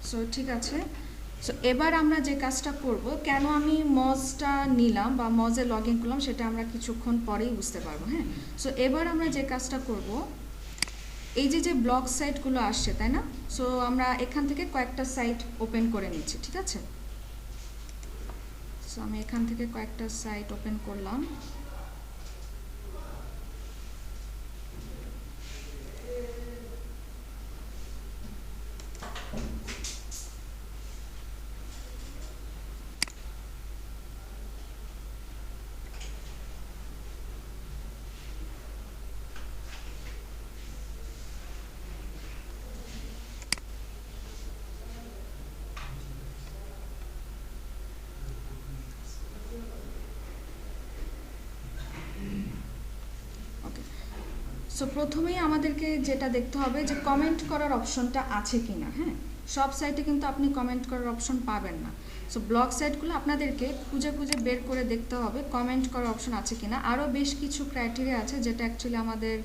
So ঠিক আছে। So এবার আমরা যে কাজটা করব, কেন আমি মজটা নিলাম বা মজে লগ ইন করলাম সেটা আমরা কিছুক্ষণ পরেই বুঝতে পারবো। হ্যাঁ, সো এবার আমরা যে কাজটা করব, এই যে যে ব্লগ সাইটগুলো আসছে তাই না, সো আমরা এখান থেকে কয়েকটা সাইট ওপেন করে নিচ্ছি। ঠিক আছে, সো আমি এখান থেকে কয়েকটা সাইট ওপেন করলাম। ওকে, সো প্রথমেই আমাদেরকে যেটা দেখতে হবে যে কমেন্ট করার অপশনটা আছে কি না। হ্যাঁ, সব সাইটে কিন্তু আপনি কমেন্ট করার অপশন পাবেন না। সো ব্লগ সাইটগুলো আপনাদেরকে খুঁজে খুঁজে বের করে দেখতে হবে কমেন্ট করার অপশন আছে কি না। আরও বেশ কিছু ক্রাইটেরিয়া আছে যেটা অ্যাকচুয়ালি আমাদের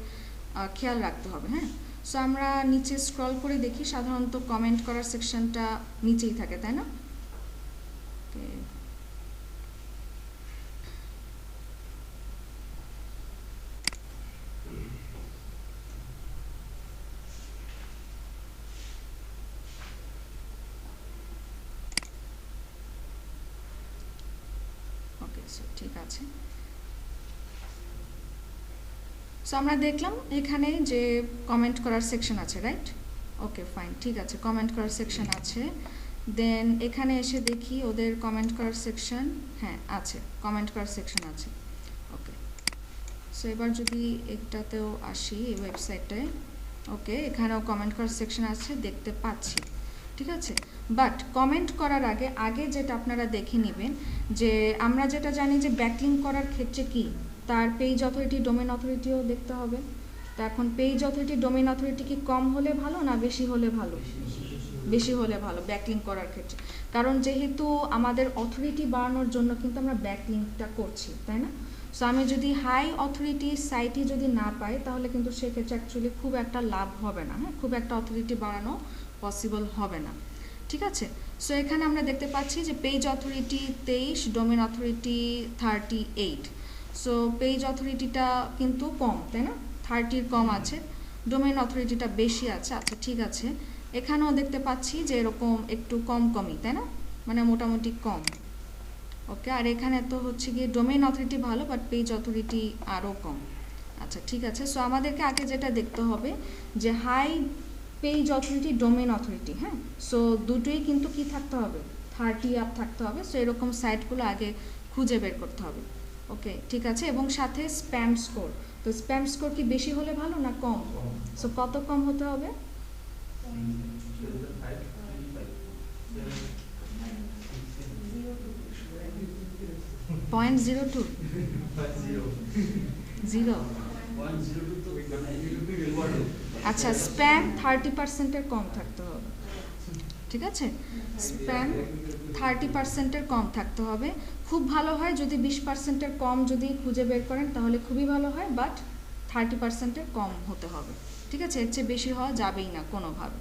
খেয়াল রাখতে হবে। হ্যাঁ, সো আমরা নিচে স্ক্রল করে দেখি, সাধারণত কমেন্ট করার সেকশনটা নিচেই থাকে তাই না। ওকে, ওকে, সো ঠিক আছে। সো আমরা দেখলাম এখানে যে কমেন্ট করার সেকশন আছে, রাইট। ওকে ফাইন, ঠিক আছে, কমেন্ট করার সেকশন আছে। দেন এখানে এসে দেখি ওদের কমেন্ট করার সেকশন, হ্যাঁ আছে, কমেন্ট করার সেকশন আছে। ওকে, সো এবার যদি এটাতেও আসি, এই ওয়েবসাইটটায়, ওকে এখানেও কমেন্ট করার সেকশন আছে, দেখতে পাচ্ছি। ঠিক আছে, বাট কমেন্ট করার আগে আগে যেটা আপনারা দেখে নেবেন, যে আমরা যেটা জানি যে ব্যাকলিঙ্ক করার ক্ষেত্রে কি তার পেজ অথরিটি, ডোমেন অথরিটিও দেখতে হবে। তো এখন পেজ অথরিটি, ডোমেন অথরিটি কি কম হলে ভালো না বেশি হলে ভালো? বেশি হলে ভালো ব্যাকলিঙ্ক করার ক্ষেত্রে, কারণ যেহেতু আমাদের অথরিটি বাড়ানোর জন্য কিন্তু আমরা ব্যাকলিঙ্কটা করছি তাই না। সো আমি যদি হাই অথরিটি সাইটই যদি না পাই তাহলে কিন্তু সেক্ষেত্রে অ্যাকচুয়ালি খুব একটা লাভ হবে না। হ্যাঁ, খুব একটা অথরিটি বাড়ানো পসিবল হবে না। ঠিক আছে, সো এখানে আমরা দেখতে পাচ্ছি যে page authority 23, domain authority 38। So page অথরিটিটা কিন্তু কম তাই না, 30 কম আছে, ডোমেন অথরিটিটা বেশি আছে। আচ্ছা ঠিক আছে, এখানেও দেখতে পাচ্ছি যে এরকম একটু কম কমই তাই না, মানে মোটামুটি কম। ওকে, আর এখানে তো হচ্ছে গিয়ে ডোমেইন অথরিটি ভালো বাট পেজ অথরিটি আরও কম। আচ্ছা ঠিক আছে, সো আমাদেরকে আগে যেটা দেখতে হবে যে high page authority, domain authority, হ্যাঁ, সো দুটোই কিন্তু কি থাকতে হবে, 30 আপ থাকতে হবে। সো এরকম সাইটগুলো আগে খুঁজে বের করতে হবে। ওকে ঠিক আছে, এবং সাথে স্প্যাম স্কোর, তো স্প্যাম স্কোর কি বেশি হলে ভালো না কম? সো কত কম হতে হবে? 0.02, 0। আচ্ছা, স্প্যাম 30%-এর কম থাকতে হবে। ঠিক আছে, স্প্যাম 30%-এর কম থাকতে হবে। খুব ভালো হয় যদি 20%-এর কম যদি খুঁজে বের করেন তাহলে খুবই ভালো হয়, বাট 30%-এর কম হতে হবে। ঠিক আছে, এর চেয়ে বেশি হওয়া যাবেই না কোনোভাবে।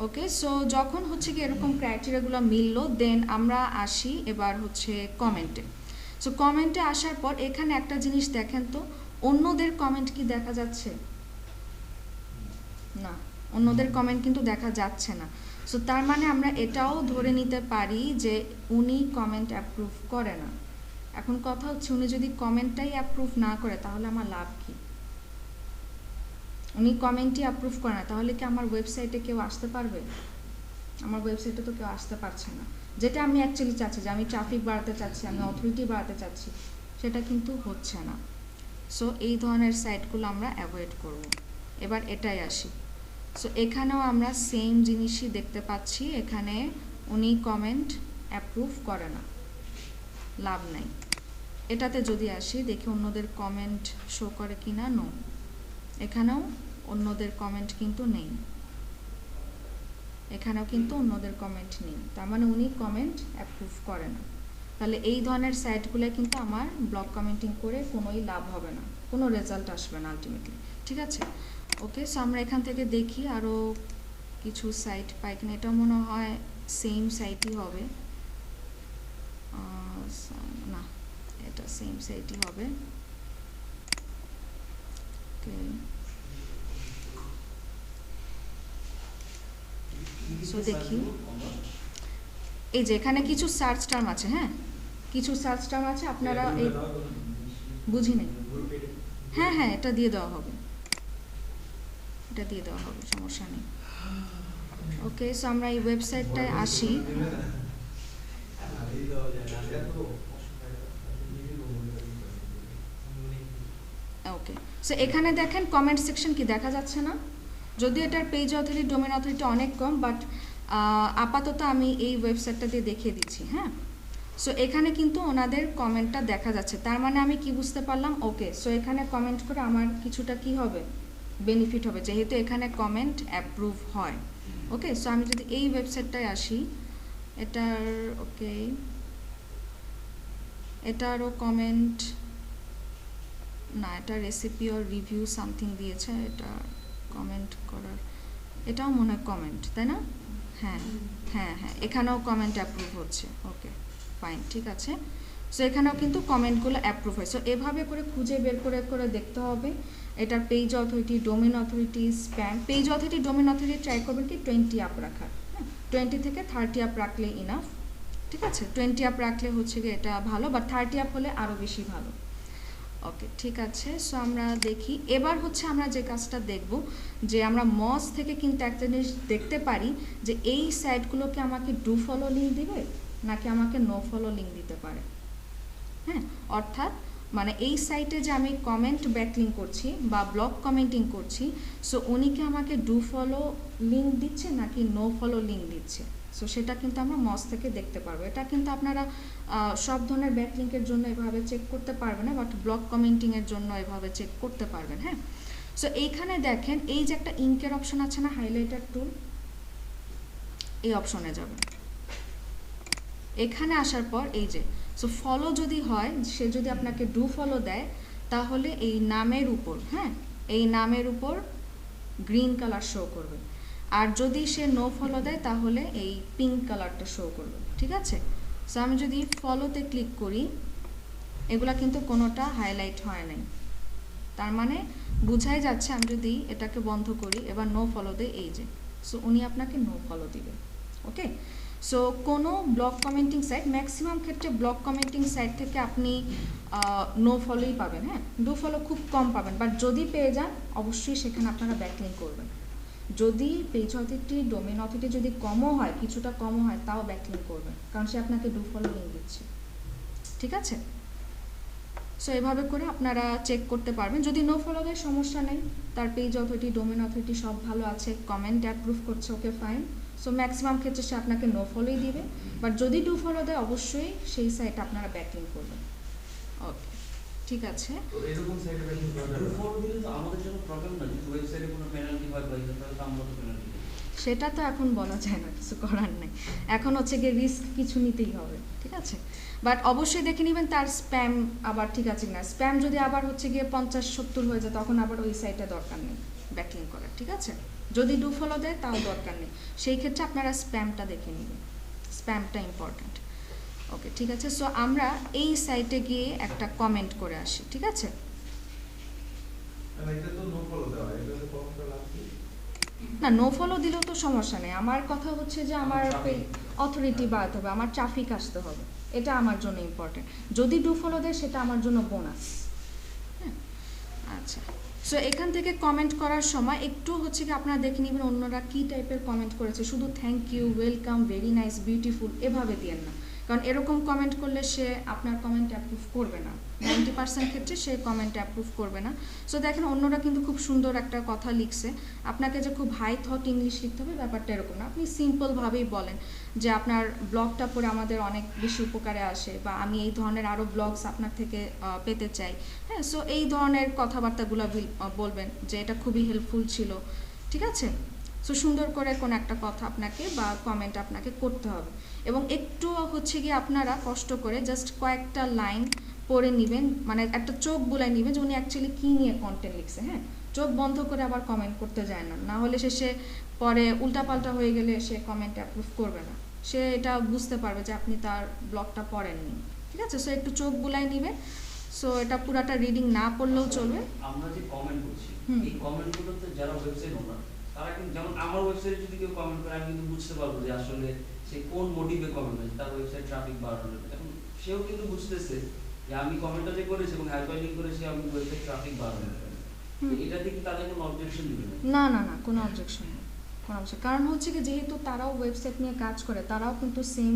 ওকে, সো যখন হচ্ছে কি এরকম ক্রাইটেরিয়াগুলো মিললো, দেন আমরা আসি এবার হচ্ছে কমেন্টে। সো কমেন্টে আসার পর এখানে একটা জিনিস দেখেন তো, অন্যদের কমেন্ট কি দেখা যাচ্ছে? না, অন্যদের কমেন্ট কিন্তু দেখা যাচ্ছে না। সো তার মানে আমরা এটাও ধরে নিতে পারি যে উনি কমেন্ট অ্যাপ্রুভ করে না। এখন কথা হচ্ছে উনি যদি কমেন্টটাই অ্যাপ্রুভ না করে তাহলে আমার লাভ কি? উনি কমেন্টই অ্যাপ্রুভ করে না তাহলে কি আমার ওয়েবসাইটে কেউ আসতে পারবে? আমার ওয়েবসাইটে তো কেউ আসতে পারছে না। যেটা আমি অ্যাকচুয়ালি চাচ্ছি, যে আমি ট্রাফিক বাড়াতে চাচ্ছি, আমি অথরিটি বাড়াতে চাচ্ছি, সেটা কিন্তু হচ্ছে না। সো এই ধরনের সাইটগুলো আমরা অ্যাভয়েড করব। এবার এটাই আসি। সো এখানেও আমরা সেম জিনিসই দেখতে পাচ্ছি, এখানে উনি কমেন্ট অ্যাপ্রুভ করে না, লাভ নাই। এটাতে যদি আসি দেখি অন্যদের কমেন্ট শো করে কি না, নো, এখানেও অন্যদের কমেন্ট কিন্তু নেই, এখানেও কিন্তু অন্যদের কমেন্ট নেই, তার মানে উনি কমেন্ট অ্যাপ্রুভ করে না। তাহলে এই ধরনের সাইটগুলো কিন্তু আমার ব্লগ কমেন্টিং করে কোনোই লাভ হবে না, কোনো রেজাল্ট আসবে না আলটিমেটলি। ঠিক আছে, ওকে, সো আমরা এখান থেকে দেখি আরও কিছু সাইট পাই কিনা, এটা মনে হয় সেম সাইটই হবে, না এটা সেম সাইটই হবে। ওকে, সো দেখি এই যে এখানে কিছু সার্চ টার্ম আছে, হ্যাঁ কিছু সার্চ টার্ম আছে, আপনারা এই বুঝি নেই, হ্যাঁ হ্যাঁ এটা দিয়ে দেওয়া হবে, এটা দিয়ে দেওয়া হবে, সমস্যা নেই। ওকে, সো আমরা এই ওয়েবসাইটটায় আসি। ওকে, সো এখানে দেখেন কমেন্ট সেকশন কি দেখা যাচ্ছে না, যদিও এটার পেজ অথরিটি ডোমেন অথরিটি অনেক কম, বাট আপাতত আমি এই ওয়েবসাইটটা দিয়ে দেখিয়ে দিচ্ছি। হ্যাঁ, সো এখানে কিন্তু ওনাদের কমেন্টটা দেখা যাচ্ছে, তার মানে আমি কি বুঝতে পারলাম, ওকে সো এখানে কমেন্ট করে আমার কিছুটা কি হবে, বেনিফিট হবে, যেহেতু এখানে কমেন্ট অ্যাপ্রুভ হয়। ওকে, সো আমি যদি এই ওয়েবসাইটটায় আসি, এটার ওকে এটারও কমেন্ট না, এটা রেসিপি অর রিভিউ সামথিং দিয়েছে, এটা কমেন্ট করার, এটাও মনে হয় কমেন্ট, তাই না? হ্যাঁ হ্যাঁ হ্যাঁ, এখানেও কমেন্ট অ্যাপ্রুভ হচ্ছে। ওকে ফাইন, ঠিক আছে, সো এখানেও কিন্তু কমেন্টগুলো অ্যাপ্রুভ হয়। সো এভাবে করে খুঁজে বের করে করে দেখতে হবে এটার page authority, domain authority, spam. Page authority, domain authority try করবেন কি 20 আপ রাখার, হ্যাঁ 20 থেকে 30 আপ রাখলে ইনাফ, ঠিক আছে, 20 আপ রাখলে হচ্ছে গিয়ে এটা ভালো, বাট 30 আপ হলে আরও বেশি ভালো। ওকে ঠিক আছে, সো আমরা দেখি এবার হচ্ছে আমরা যে কাজটা দেখব, যে আমরা মজ থেকে কিন্তু একটা জিনিস দেখতে পারি যে এই সাইটগুলোকে আমাকে ডু ফলো লিঙ্ক দিবে নাকি আমাকে নো ফলো লিঙ্ক দিতে পারে। হ্যাঁ, অর্থাৎ মানে এই সাইটে যে আমি কমেন্ট ব্যাকলিঙ্ক করছি বা ব্লগ কমেন্টিং করছি, সো উনি কি আমাকে ডু ফলো লিঙ্ক দিচ্ছে নাকি নো ফলো লিঙ্ক দিচ্ছে, সো সেটা কিন্তু আমরা মজ থেকে দেখতে পারবো। এটা কিন্তু আপনারা সব ধরনের ব্যাকলিঙ্কের জন্য এভাবে চেক করতে পারবেন না, বাট ব্লগ কমেন্টিংয়ের জন্য এভাবে চেক করতে পারবেন। হ্যাঁ, সো এইখানে দেখেন এই যে একটা ইঙ্কের অপশন আছে না, হাইলাইটার টুল, এই অপশনে যাবেন। এখানে আসার পর এই যে সো ফলো যদি হয়, সে যদি আপনাকে ডু ফলো দেয়, তাহলে এই নামের উপর, হ্যাঁ এই নামের উপর গ্রিন কালার শো করবে, আর যদি সে নো ফলো দেয় তাহলে এই পিঙ্ক কালারটা শো করবে, ঠিক আছে। সো আমি যদি ফলোতে ক্লিক করি, এগুলা কিন্তু কোনোটা হাইলাইট হয় নাই, তার মানে বোঝাই যাচ্ছে আমি যদি এটাকে বন্ধ করি, এবার নো ফলো দেয়, এই যে সো উনি আপনাকে নো ফলো দিবে। ওকে, সো কোনো ব্লগ কমেন্টিং সাইট, ম্যাক্সিমাম ক্ষেত্রে ব্লগ কমেন্টিং সাইট থেকে আপনি নো ফলোই পাবেন, হ্যাঁ ডু ফলো খুব কম পাবেন, বাট যদি পেয়ে যান অবশ্যই সেখানে আপনারা ব্যাকলিঙ্ক করবেন। যদি পেজ অথরিটি, ডোমেন অথরিটি যদি কমও হয়, কিছুটা কমও হয়, তাও ব্যাকলিঙ্ক করবেন, কারণ সে আপনাকে ডু ফলো লিঙ্ক দিচ্ছে, ঠিক আছে। সো এভাবে করে আপনারা চেক করতে পারবেন। যদি নো ফলো দেয় সমস্যা নেই, তার পেজ অথরিটি, ডোমেন অথরিটি সব ভালো আছে, কমেন্ট অ্যাপ্রুভ করছে, ওকে ফাইন। সো ম্যাক্সিমাম ক্ষেত্রে সে আপনাকে নো ফলোই দিবে, বাট যদি ডু ফলো দেয় অবশ্যই সেই সাইটে আপনারা ব্যাকলিঙ্ক করবেন। ওকে ঠিক আছে, এরকম সাইটে ব্যাকলিঙ্ক করা ডু ফলো দিলে তো আমাদের জন্য প্রবলেম না, যদি ওয়েবসাইটে কোনো পেনাল্টি হয় বা তাহলে তো আমরা তো পেনাল্টি দেব, সেটা তো এখন বলা যায় না, কিছু করার নেই, এখন হচ্ছে গিয়ে রিস্ক কিছু নিতেই হবে, ঠিক আছে। বাট অবশ্যই দেখে নেবেন তার স্প্যাম আবার ঠিক আছে না, স্প্যাম যদি আবার হচ্ছে গিয়ে 50-70 হয়ে যায়, তখন আবার ওই সাইটে দরকার নেই ব্যাকলিঙ্ক করার, ঠিক আছে। যদি ডু ফলো দেয় তাও দরকার নেই, সেই ক্ষেত্রে আপনারা স্প্যামটা দেখে নেবেন, স্প্যামটা ইম্পর্ট্যান্ট। ওকে ঠিক আছে, সো আমরা এই সাইটে গিয়ে একটা কমেন্ট করে আসি, ঠিক আছে। না নো ফলো দিলেও তো সমস্যা নেই, আমার কথা হচ্ছে যে আমার অথরিটি বাড়াতে হবে, আমার ট্রাফিক আসতে হবে, এটা আমার জন্য ইম্পর্টেন্ট। যদি ডু ফলো দেয় সেটা আমার জন্য বোনাস। হ্যাঁ আচ্ছা, সো এখান থেকে কমেন্ট করার সময় একটু হচ্ছে কি আপনারা দেখে নেবেন অন্যরা কী টাইপের কমেন্ট করেছে, শুধু thank you, welcome, very nice, beautiful এভাবে দিয়েন না, কারণ এরকম কমেন্ট করলে সে আপনার কমেন্ট অ্যাপ্রুভ করবে না, 90% ক্ষেত্রে সে কমেন্ট অ্যাপ্রুভ করবে না। সো দেখেন অন্যরা কিন্তু খুব সুন্দর একটা কথা লিখছে, আপনাকে যে খুব হাই থট ইংলিশ লিখতে হবে ব্যাপারটা এরকম না, আপনি সিম্পলভাবেই বলেন যে আপনার ব্লগটা পড়ে আমাদের অনেক বেশি উপকারে আসে, বা আমি এই ধরনের আরও ব্লগস আপনার থেকে পেতে চাই। হ্যাঁ, সো এই ধরনের কথাবার্তাগুলো বলবেন যে এটা খুবই হেল্পফুল ছিল, ঠিক আছে। সো সুন্দর করে কোনো একটা কথা আপনাকে বা কমেন্ট আপনাকে করতে হবে, এবং একটু হচ্ছে গিয়ে আপনারা কষ্ট করে জাস্ট কয়েকটা লাইন পড়ে নেবেন, মানে একটা চোখ বুলাই নেবেন যে উনি অ্যাকচুয়ালি কী নিয়ে কন্টেন্ট লিখছে। হ্যাঁ, চোখ বন্ধ করে আবার কমেন্ট করতে যায় না, না হলে শেষে পরে উল্টাপাল্টা হয়ে গেলে সে কমেন্ট অ্যাপ্রুভ করবে না, সে এটা বুঝতে পারবে যে আপনি তার ব্লগটা পড়েননি, ঠিক আছে। সো একটু চোখ বুলাই নিবে, সো এটা পুরাটা রিডিং না পড়লেও চলবে। আমরা যে কমেন্ট করছি এই কমেন্টগুলোতে যারা ওয়েবসাইট ওনার তারা কিন্তু, যেমন আমার ওয়েবসাইটে যদি কেউ কমেন্ট করে আমি কিন্তু বুঝতে পারবো যে আসলে সে কোন মোটিভে কমেন্ট করেছে, তার ওয়েবসাইট ট্রাফিক বাড়ানোর। এখন সেও কিন্তু বুঝতেছে যে আমি কমেন্টটা যে করেছি এবং হাইপারলিংক করেছি আমি ওয়েবসাইট ট্রাফিক বাড়ানোর। এটাতে কি তাদের কোনো অবজেকশন দিবে না? না না, কোনো অবজেকশন নেই, কোনো অবজেকশন। কারণ হচ্ছে কি, যেহেতু তারাও ওয়েবসাইট নিয়ে কাজ করে, তারাও কিন্তু সেম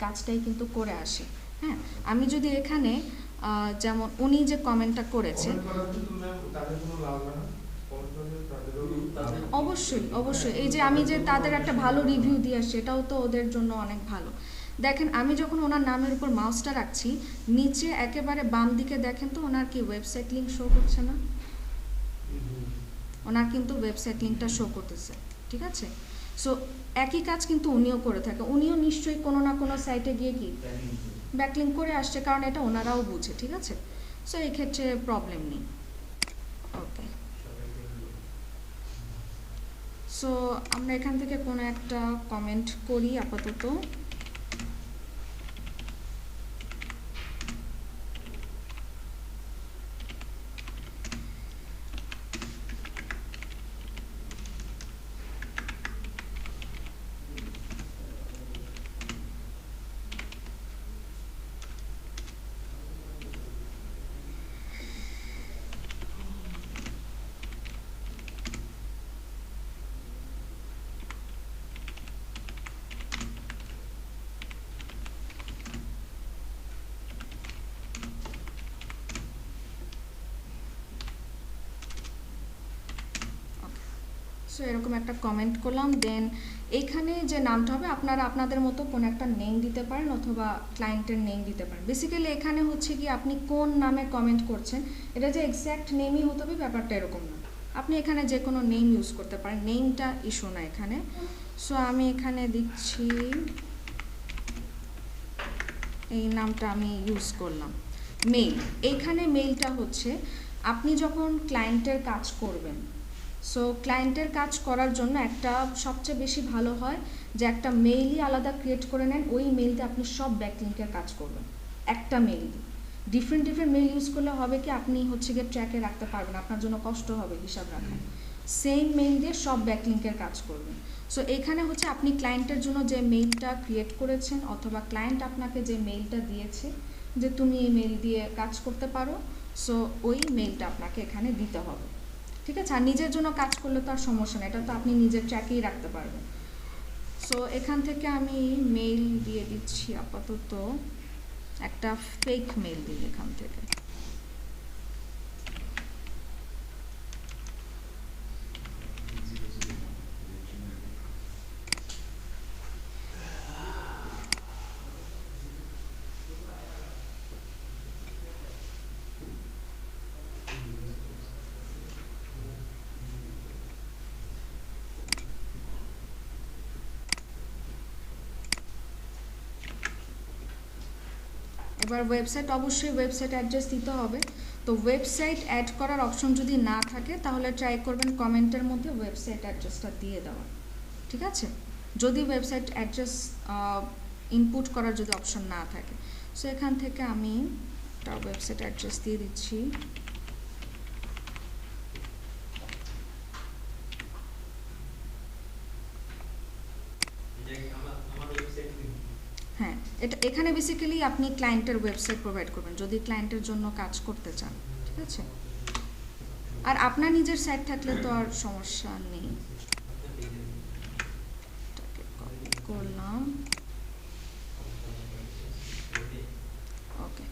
কাজটাই কিন্তু করে আসে। হ্যাঁ, আমি যদি এখানে যেমন উনি যে কমেন্টটা করেছে, অবশ্যই অবশ্যই, এই যে আমি যে তাদের একটা ভালো রিভিউ দিয়ে আসছি, এটাও তো ওদের জন্য অনেক ভালো। দেখেন, আমি যখন ওনার নামের উপর মাউসটা রাখছি, নিচে একেবারে বাম দিকে দেখেন তো ওনার কি ওয়েবসাইট লিঙ্ক শো করছে না? ওনার কিন্তু ওয়েবসাইট লিঙ্কটা শো করতেছে, ঠিক আছে। সো একই কাজ কিন্তু উনিও করে থাকে, উনিও নিশ্চয়ই কোনো না কোনো সাইটে গিয়ে কি ব্যাকলিঙ্ক করে আসছে, কারণ এটা ওনারাও বুঝে, ঠিক আছে। সো এই ক্ষেত্রে প্রবলেম নেই। ওকে, সো আমরা এখান থেকে কোনো একটা কমেন্ট করি আপাতত। সো এরকম একটা কমেন্ট করলাম। দেন এইখানে যে নামটা হবে, আপনারা আপনাদের মতো কোনো একটা নেম দিতে পারেন অথবা ক্লায়েন্টের নেম দিতে পারেন। বেসিক্যালি এখানে হচ্ছে কি, আপনি কোন নামে কমেন্ট করছেন, এটা যে এক্স্যাক্ট নেমই হতে হবে ব্যাপারটা এরকম না, আপনি এখানে যে কোনো নেম ইউজ করতে পারেন, নেমটা ইস্যু না এখানে। সো আমি এখানে দিচ্ছি, এই নামটা আমি ইউজ করলাম, মেইল। এইখানে মেইলটা হচ্ছে আপনি যখন ক্লায়েন্টের কাজ করবেন, সো ক্লায়েন্টের কাজ করার জন্য একটা সবচেয়ে বেশি ভালো হয় যে একটা মেইলই আলাদা ক্রিয়েট করে নেন, ওই মেইলতে আপনি সব ব্যাকলিঙ্কের কাজ করবেন একটা মেইল দিয়ে। ডিফারেন্ট ডিফারেন্ট মেইল ইউজ করলে হবে কি, আপনি হচ্ছে গিয়ে ট্র্যাকে রাখতে পারবেন, আপনার জন্য কষ্ট হবে হিসাব রাখা। সেম মেইল দিয়ে সব ব্যাকলিঙ্কের কাজ করবেন। সো এখানে হচ্ছে আপনি ক্লায়েন্টের জন্য যে মেইলটা ক্রিয়েট করেছেন অথবা ক্লায়েন্ট আপনাকে যে মেইলটা দিয়েছে যে তুমি এই মেইল দিয়ে কাজ করতে পারো, সো ওই মেইলটা আপনাকে এখানে দিতে হবে, ঠিক আছে। আর নিজের জন্য কাজ করলে তো আর সমস্যা নেই, এটা তো আপনি নিজের ট্র্যাকেই রাখতে পারবেন। সো এখান থেকে আমি মেইল দিয়ে দিচ্ছি আপাতত, একটা ফেক মেইল দিই এখান থেকে। এবার ওয়েবসাইট, অবশ্যই ওয়েবসাইট অ্যাড্রেস দিতে হবে। তো ওয়েবসাইট অ্যাড করার অপশন যদি না থাকে তাহলে ট্রাই করবেন কমেন্টের মধ্যে ওয়েবসাইট অ্যাড্রেসটা দিয়ে দেওয়া, ঠিক আছে। যদি ওয়েবসাইট অ্যাড্রেস ইনপুট করার যদি অপশন না থাকে, সো এখান থেকে আমি একটা ওয়েবসাইট অ্যাড্রেস দিয়ে দিচ্ছি। হ্যাঁ, এটা এখানে বেসিক্যালি আপনি ক্লায়েন্টের ওয়েবসাইট প্রোভাইড করবেন যদি ক্লায়েন্টের জন্য কাজ করতে চান, ঠিক আছে। আর আপনার নিজের সাইট থাকলে তো আর সমস্যা নেই। এটাকে কপি করলাম, ওকে।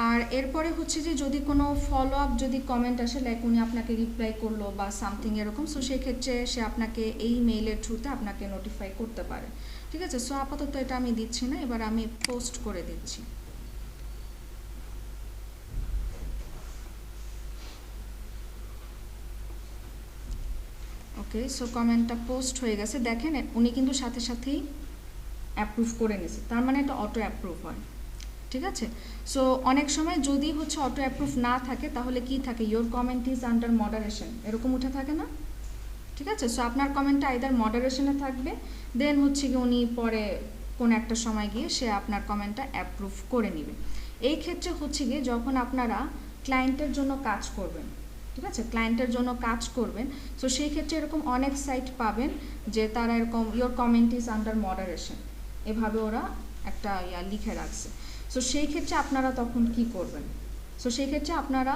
আর এরপরে হচ্ছে যে যদি কোনো ফলো আপ যদি কমেন্ট আসে, লাইক উনি আপনাকে রিপ্লাই করলো বা সামথিং এরকম, সো সেক্ষেত্রে সে আপনাকে এই মেইলের থ্রুতে আপনাকে নোটিফাই করতে পারে, ঠিক আছে। সো আপাতত এটা আমি দিচ্ছি না, এবার আমি পোস্ট করে দিচ্ছি। ওকে, সো কমেন্টটা পোস্ট হয়ে গেছে, দেখেন উনি কিন্তু সাথে সাথেই অ্যাপ্রুভ করে নিয়েছে, তার মানে এটা অটো অ্যাপ্রুভ হয়, ঠিক আছে। সো অনেক সময় যদি হচ্ছে অটো অ্যাপ্রুভ না থাকে তাহলে কি থাকে, your comment is under moderation এরকম উঠে থাকে না, ঠিক আছে। সো আপনার কমেন্টটা আইদার মডারেশনে থাকবে, দেন হচ্ছে কি উনি পরে কোন একটা সময় গিয়ে সে আপনার কমেন্টটা অ্যাপ্রুভ করে নেবে। এই ক্ষেত্রে হচ্ছে গিয়ে যখন আপনারা ক্লায়েন্টের জন্য কাজ করবেন, ঠিক আছে, ক্লায়েন্টের জন্য কাজ করবেন, সো সেই ক্ষেত্রে এরকম অনেক সাইট পাবেন যে তারা এরকম your comment is under moderation, এভাবে ওরা একটা লিখে রাখছে। সো সেই ক্ষেত্রে আপনারা তখন কি করবেন? সো সেই ক্ষেত্রে আপনারা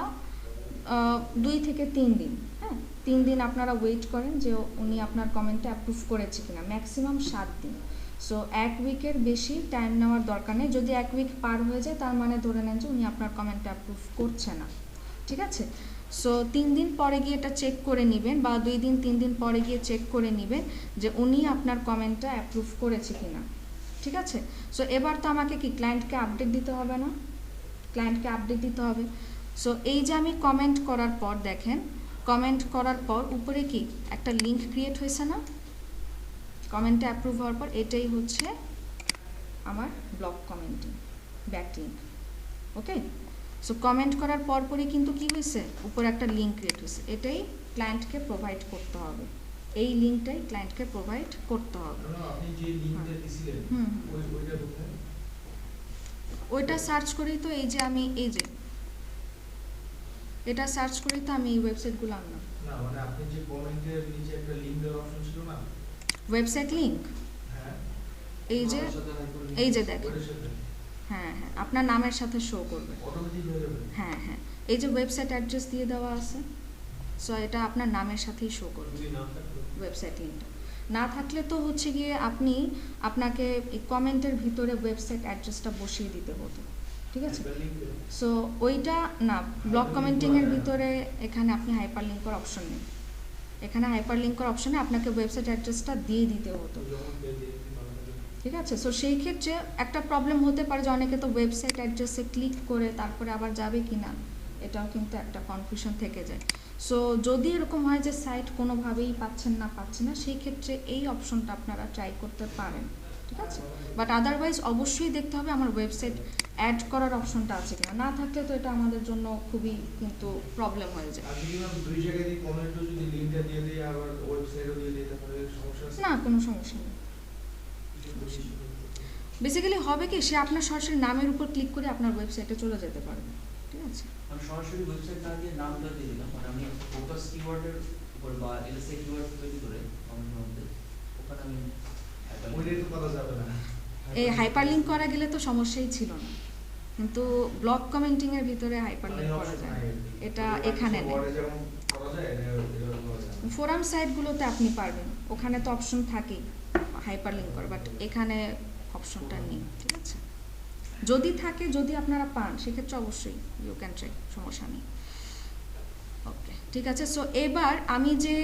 2 থেকে 3 দিন, হ্যাঁ 3 দিন আপনারা ওয়েট করেন যে উনি আপনার কমেন্টটা অ্যাপ্রুভ করেছে কিনা, ম্যাক্সিমাম 7 দিন। সো 1 উইকের বেশি টাইম নেওয়ার দরকার নেই। যদি 1 উইক পার হয়ে যায় তার মানে ধরে নেন যে উনি আপনার কমেন্টটা অ্যাপ্রুভ করছে না, ঠিক আছে। সো 3 দিন পরে গিয়ে এটা চেক করে নেবেন, বা 2 দিন 3 দিন পরে গিয়ে চেক করে নেবেন যে উনি আপনার কমেন্টটা অ্যাপ্রুভ করেছে কিনা, ঠিক আছে। সো এবার তো আমাকে কি ক্লায়েন্টকে আপডেট দিতে হবে না, ক্লায়েন্টকে আপডেট দিতে হবে। সো এই যে আমি কমেন্ট করার পর দেখেন, কমেন্ট করার পর উপরে কি একটা লিঙ্ক ক্রিয়েট হয়েছে না, কমেন্টটা অ্যাপ্রুভ হওয়ার পর, এটাই হচ্ছে আমার ব্লক কমেন্টিং ব্যাকলিঙ্ক। ওকে, সো কমেন্ট করার পরপরই কিন্তু কি হয়েছে, উপরে একটা লিঙ্ক ক্রিয়েট হয়েছে, এটাই ক্লায়েন্টকে প্রোভাইড করতে হবে, এই লিঙ্কটাই ক্লায়েন্টকে প্রোভাইড করতে হবে। আপনি যে লিংকটা দিছিলেন ওইটা কোথায়? ওইটা সার্চ করেই তো এই যে আমি এই যে এটা সার্চ করেই তো আমি এই ওয়েবসাইটগুলো আনলাম। না মানে আপনি যে কমেন্টের নিচে একটা লিংক দেওয়ার অপশন ছিল না, ওয়েবসাইট লিংক, হ্যাঁ এই যে দেখেন, হ্যাঁ হ্যাঁ আপনার নামের সাথে শো করবে, অটোমেটিক হয়ে যাবে। হ্যাঁ হ্যাঁ এই যে ওয়েবসাইট অ্যাড্রেস দিয়ে দেওয়া আছে, সো এটা আপনার নামের সাথেই শো করবে। ওয়েবসাইট লিঙ্কটা না থাকলে তো হচ্ছে গিয়ে আপনাকে এই কমেন্টের ভিতরে ওয়েবসাইট অ্যাড্রেসটা বসিয়ে দিতে হতো, ঠিক আছে। সো ওইটা না, ব্লক কমেন্টিংয়ের ভিতরে এখানে আপনি হাইপার লিঙ্ক করার অপশন নেই, এখানে হাইপার লিঙ্ক করার অপশনে আপনাকে ওয়েবসাইট অ্যাড্রেসটা দিয়ে দিতে হতো, ঠিক আছে। সো সেই ক্ষেত্রে একটা প্রবলেম হতে পারে যে অনেকে তো ওয়েবসাইট অ্যাড্রেসে ক্লিক করে তারপরে আবার যাবে কি না, এটাও কিন্তু একটা কনফিউশন থেকে যায়। সো যদি এরকম হয় যে সাইট কোনোভাবেই পাচ্ছেন না সেই ক্ষেত্রে এই অপশনটা আপনারা ট্রাই করতে পারেন, ঠিক আছে। বাট আদারওয়াইজ অবশ্যই দেখতে হবে আমার ওয়েবসাইট অ্যাড করার অপশনটা আছে কিনা, না থাকলে তো এটা আমাদের জন্য খুবই কিন্তু প্রবলেম হয়ে যায়। আর যদি আমরা দুই জায়গায় দিয়ে কমেন্টও যদি লিংকটা দিয়ে দেই আবার ওয়েবসাইটও দিয়ে দেই তাহলে সমস্যা আছে না, কোনো সমস্যা নেই। বেসিক্যালি হবে কি, সে আপনার সরাসরি নামের উপর ক্লিক করে আপনার ওয়েবসাইটে চলে যেতে পারবে, ঠিক আছে। আমি সরাসরি ওয়েবসাইট না দিয়ে নামটা দিয়ে দিলাম, মানে আমি ফোকাস কিওয়ার্ডের উপর বা এলএসএ কিওয়ার্ড তৈরি করে কমেন্টের মধ্যে ওখানে আমি ওইটাই তো করা যাবে না। এই হাইপার লিঙ্ক করা গেলে তো সমস্যাই ছিল না, কিন্তু ব্লক কমেন্টিং এর ভিতরে হাইপার লিঙ্ক করা যায়, এটা এখানে নেই। ফোরাম সাইটগুলোতে আপনি পারবেন, ওখানে তো অপশন থাকেই হাইপার লিঙ্ক করা, বাট এখানে অপশনটা নেই, ঠিক আছে। যদি থাকে, যদি আপনারা পান সেক্ষেত্রে অবশ্যই ইউ ক্যান ট্রাই, সমস্যা নেই। ওকে, ঠিক আছে। সো এবার আমি যে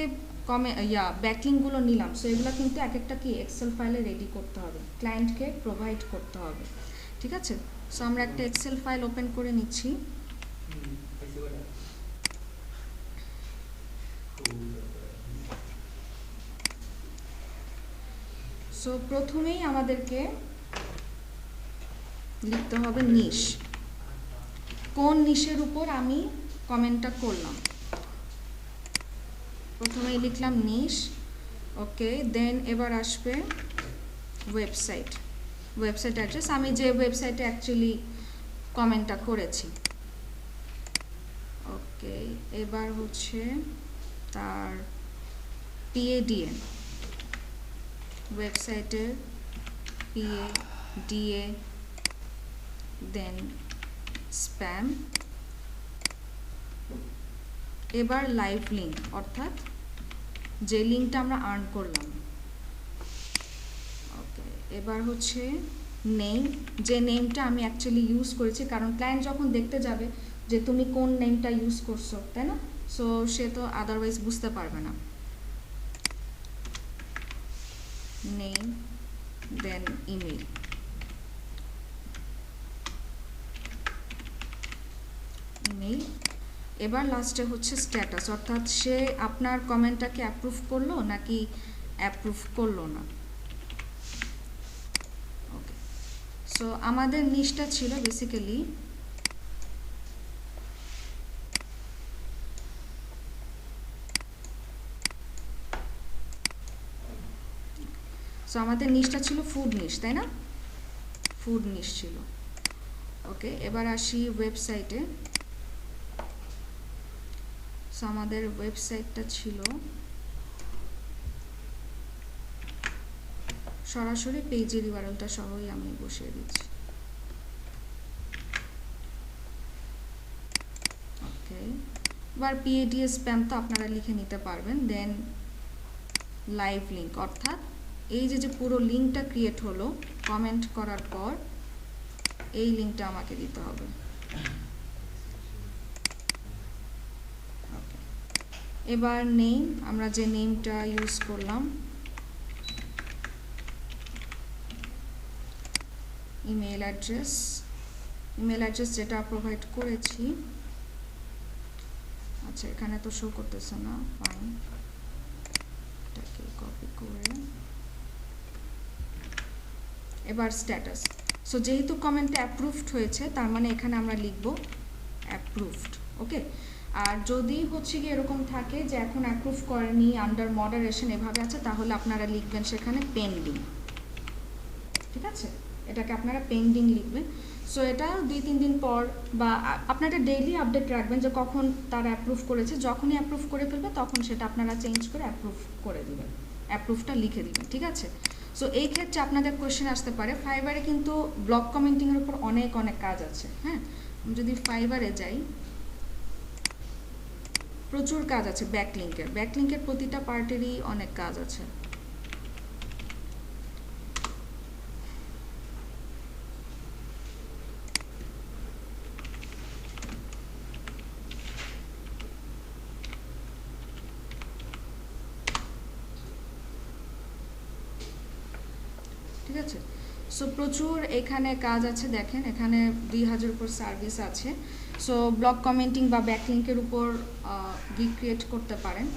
ব্যাকলিঙ্কগুলো নিলাম, সো এগুলো কিন্তু এক একটা কি এক্সেল ফাইলে রেডি করতে হবে, ক্লায়েন্টকে প্রোভাইড করতে হবে, ঠিক আছে। সো আমরা একটা এক্সেল ফাইল ওপেন করে নিচ্ছি। সো প্রথমেই আমাদেরকে লিখতে হবে নিশ, কোন নিশের উপর আমি কমেন্টটা করলাম, প্রথমেই লিখলাম নিশ। ওকে, দেন এবার আসবে ওয়েবসাইট অ্যাড্রেস, আমি যে ওয়েবসাইটে অ্যাকচুয়ালি কমেন্টটা করেছি। ওকে, এবার হচ্ছে তার PADA, ওয়েবসাইটের PADA, দেন স্প্যাম, এবার লাইভ লিঙ্ক অর্থাৎ যে লিঙ্কটা আমরা আর্ন করলাম। ওকে, এবার হচ্ছে নেম, যে নেমটা আমি অ্যাকচুয়ালি ইউজ করেছি, কারণ ক্লায়েন্ট যখন দেখতে যাবে যে তুমি কোন নেমটা ইউজ করছো, তাই না, সো সে তো আদারওয়াইজ বুঝতে পারবে না। নেম, দেন ইমেল, এবার লাস্টে হচ্ছে স্ট্যাটাস, অর্থাৎ সে আপনার কমেন্টটাকে অ্যাপ্রুভ করলো নাকি অ্যাপ্রুভ করলো না। ওকে, সো আমাদের নিশটা ছিল বেসিক্যালি সো আমাদের নিশটা ছিল ফুড নিশ, তাই না? ফুড নিশ ছিল। ওকে, এবার আসি ওয়েবসাইটে। সো আমাদের ওয়েবসাইটটা ছিল সরাসরি পেজের ইউআরএলটা সহই আমি বসিয়ে দিচ্ছি। ওকে, এবার PADS স্প্যাম তো আপনারা লিখে নিতে পারবেন। দেন লাইভ লিঙ্ক, অর্থাৎ এই যে পুরো লিঙ্কটা ক্রিয়েট হলো কমেন্ট করার পর এই লিঙ্কটা আমাকে দিতে হবে। এবার নেম, আমরা যে নেমটা ইউজ করলাম, ইমেল অ্যাড্রেস যেটা প্রোভাইড করেছি, আচ্ছা এখানে তো শো করতেছে না, ফাইন, এটাকে কপি করে এবার স্ট্যাটাস। সো যেহেতু কমেন্টটা অ্যাপ্রুভড হয়েছে তার মানে এখানে আমরা লিখব অ্যাপ্রুভড। ওকে, আর যদি হচ্ছে কি এরকম থাকে যে এখন অ্যাপ্রুভ করেনি, আন্ডার মডারেশন এভাবে আছে, তাহলে আপনারা লিখবেন সেখানে পেন্ডিং। ঠিক আছে, এটাকে আপনারা পেন্ডিং লিখবেন। সো এটা 2-3 দিন পর বা আপনারা ডেইলি আপডেট রাখবেন যে কখন তারা অ্যাপ্রুভ করেছে। যখনই অ্যাপ্রুভ করে ফেলবে তখন সেটা আপনারা চেঞ্জ করে অ্যাপ্রুভ করে দিবেন, অ্যাপ্রুভটা লিখে দিবেন। ঠিক আছে, সো এই ক্ষেত্রে আপনাদের কোয়েশ্চেন আসতে পারে, ফাইবারে কিন্তু ব্লগ কমেন্টিংয়ের উপর অনেক কাজ আছে। হ্যাঁ, যদি ফাইবারে যাই, প্রচুর কাজ আছে ব্যাকলিঙ্কের প্রতিটা পার্টেরই অনেক কাজ আছে। ঠিক আছে, সো প্রচুর এখানে কাজ আছে। দেখেন এখানে 2000 উপর সার্ভিস আছে। সো ব্লগ কমেন্টিং বা ব্যাকলিঙ্কের উপর গিগ ক্রিয়েট করতে পারেন।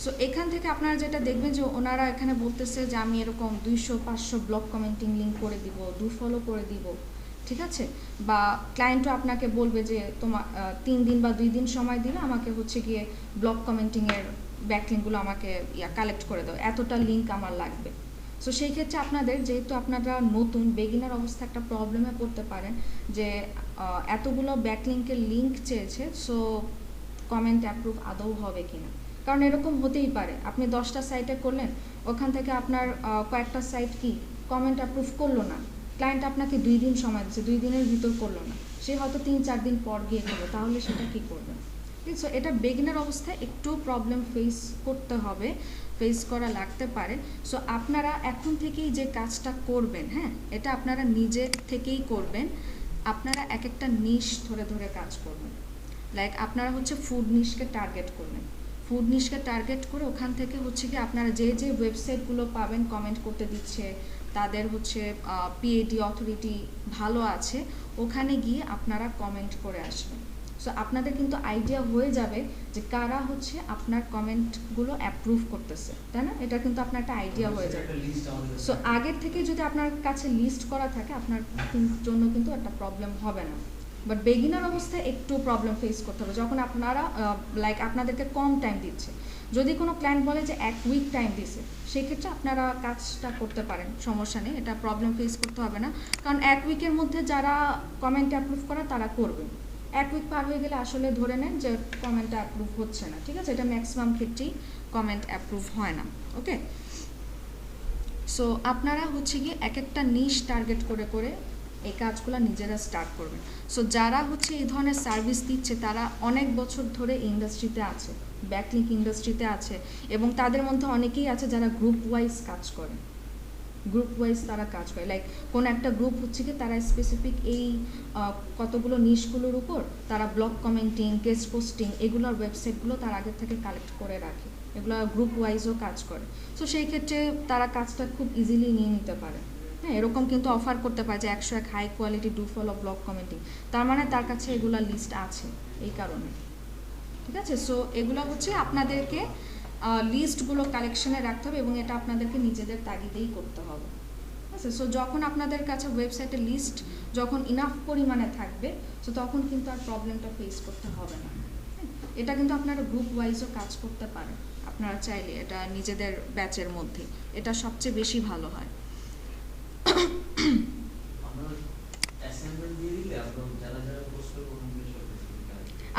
সো এখান থেকে আপনারা যেটা দেখবেন যে ওনারা এখানে বলতেছে যে আমি এরকম 200-500 ব্লগ কমেন্টিং লিঙ্ক করে দিব, ফলো করে দিব। ঠিক আছে, বা ক্লায়েন্টও আপনাকে বলবে যে তোমার 3 দিন বা 2 দিন সময় দিলে আমাকে হচ্ছে গিয়ে ব্লগ কমেন্টিংয়ের ব্যাকলিঙ্কগুলো আমাকে কালেক্ট করে দাও, এতটা লিঙ্ক আমার লাগবে। সো সেই ক্ষেত্রে আপনাদের, যেহেতু আপনারা নতুন বেগিনার অবস্থা, একটা প্রবলেমে পড়তে পারেন যে এতগুলো ব্যাকলিঙ্কের লিঙ্ক চেয়েছে, সো কমেন্ট অ্যাপ্রুভ আদৌ হবে কিনা। কারণ এরকম হতেই পারে, আপনি 10টা সাইটে করলেন, ওখান থেকে আপনার কয়েকটা সাইট কি কমেন্ট অ্যাপ্রুভ করলো না, ক্লায়েন্ট আপনাকে 2 দিন সময় দিচ্ছে, 2 দিনের ভিতর করলো না, সে হয়তো 3-4 দিন পর গিয়ে করলো, তাহলে সেটা কি করবেন? ঠিক, সো এটা বেগিনার অবস্থায় একটু প্রবলেম ফেস করা লাগতে পারে। সো আপনারা এখন থেকেই যে কাজটা করবেন, হ্যাঁ, এটা আপনারা নিজের থেকেই করবেন। আপনারা এক একটা নিশ ধরে কাজ করবেন। লাইক আপনারা হচ্ছে ফুড নিশকে টার্গেট করবেন, ফুড নিশকে টার্গেট করে ওখান থেকে হচ্ছে কি আপনারা যে ওয়েবসাইটগুলো পাবেন কমেন্ট করতে দিচ্ছে, তাদের হচ্ছে PAD অথরিটি ভালো আছে, ওখানে গিয়ে আপনারা কমেন্ট করে আসবেন। সো আপনাদের কিন্তু আইডিয়া হয়ে যাবে যে কারা হচ্ছে আপনার কমেন্টগুলো অ্যাপ্রুভ করতেছে, তাই না? এটা কিন্তু আপনার একটা আইডিয়া হয়ে যাবে। সো আগের থেকে যদি আপনার কাছে লিস্ট করা থাকে, আপনার জন্য কিন্তু একটা প্রবলেম হবে না। বাট বেগিনার অবস্থায় একটু প্রবলেম ফেস করতে হবে যখন আপনারা লাইক আপনাদেরকে কম টাইম দিচ্ছে। যদি কোনো ক্লায়েন্ট বলে যে 1 উইক টাইম দিছে, সেক্ষেত্রে আপনারা কাজটা করতে পারেন, সমস্যা নেই, এটা প্রবলেম ফেস করতে হবে না। কারণ 1 উইকের মধ্যে যারা কমেন্ট অ্যাপ্রুভ করে তারা করবে। 1 উইক পার হয়ে গেলে আসলে ধরে নেন যে কমেন্টটা অ্যাপ্রুভ হচ্ছে না। ঠিক আছে, এটা ম্যাক্সিমাম ক্ষেত্রেই কমেন্ট অ্যাপ্রুভ হয় না। ওকে, সো আপনারা হচ্ছে গিয়ে এক একটা নিশ টার্গেট করে এই কাজগুলো নিজেরা স্টার্ট করবেন। সো যারা হচ্ছে এই ধরনের সার্ভিস দিচ্ছে তারা অনেক বছর ধরে ইন্ডাস্ট্রিতে আছে, ব্যাকলিঙ্ক ইন্ডাস্ট্রিতে আছে, এবং তাদের মধ্যে অনেকেই আছে যারা গ্রুপ ওয়াইজ কাজ করে। তারা কাজ করে, লাইক কোন একটা গ্রুপ হচ্ছে কি তারা স্পেসিফিক এই কতগুলো নিশগুলোর উপর তারা ব্লগ কমেন্টিং, গেস্ট পোস্টিং, এগুলোর ওয়েবসাইটগুলো তার আগের থেকে কালেক্ট করে রাখে, এগুলো গ্রুপ ওয়াইজও কাজ করে। সো সেই ক্ষেত্রে তারা কাজটা খুব ইজিলি নিয়ে নিতে পারে। হ্যাঁ, এরকম কিন্তু অফার করতে পারে যে 101 high quality follow blog commenting, তার মানে তার কাছে এগুলা লিস্ট আছে এই কারণে। ঠিক আছে, সো এগুলো হচ্ছে আপনাদেরকে লিস্টগুলো কালেকশনে রাখতে হবে এবং এটা আপনাদেরকে নিজেদের তাগিদেই করতে হবে। ঠিক আছে, সো যখন আপনাদের কাছে ওয়েবসাইটের লিস্ট যখন ইনাফ পরিমাণে থাকবে, সো তখন কিন্তু আর প্রবলেমটা ফেস করতে হবে না। এটা কিন্তু আপনারা গ্রুপ ওয়াইজও কাজ করতে পারেন। আপনারা চাইলে এটা নিজেদের ব্যাচের মধ্যে এটা সবচেয়ে বেশি ভালো হয়। আমরা অ্যাসাইনমেন্ট দিয়ে দিলে আপনারা যারা যারা পোস্ট করবেন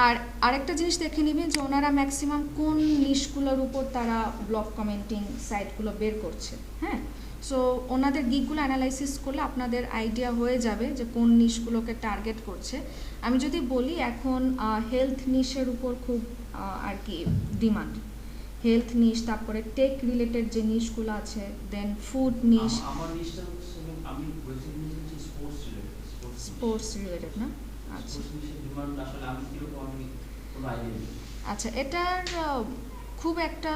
আর আরেকটা জিনিস দেখে নেবেন যে ওনারা ম্যাক্সিমাম কোন নিশগুলোর উপর তারা ব্লগ কমেন্টিং সাইটগুলো বের করছে। হ্যাঁ, সো ওনাদের গিকগুলো অ্যানালাইসিস করলে আপনাদের আইডিয়া হয়ে যাবে যে কোন নিশগুলোকে টার্গেট করছে। আমি যদি বলি এখন হেলথ নিশের উপর খুব আর কি ডিমান্ড, হেলথ নিশ, তারপরে টেক রিলেটেড যে নিশগুলো আছে, দেন ফুড নিশ। আমার নিশটা হচ্ছে আমি ওয়েবসাইট নিয়েছি স্পোর্টস রিলেটেড। স্পোর্টস রিলেটেড না? আচ্ছা আচ্ছা, এটার খুব একটা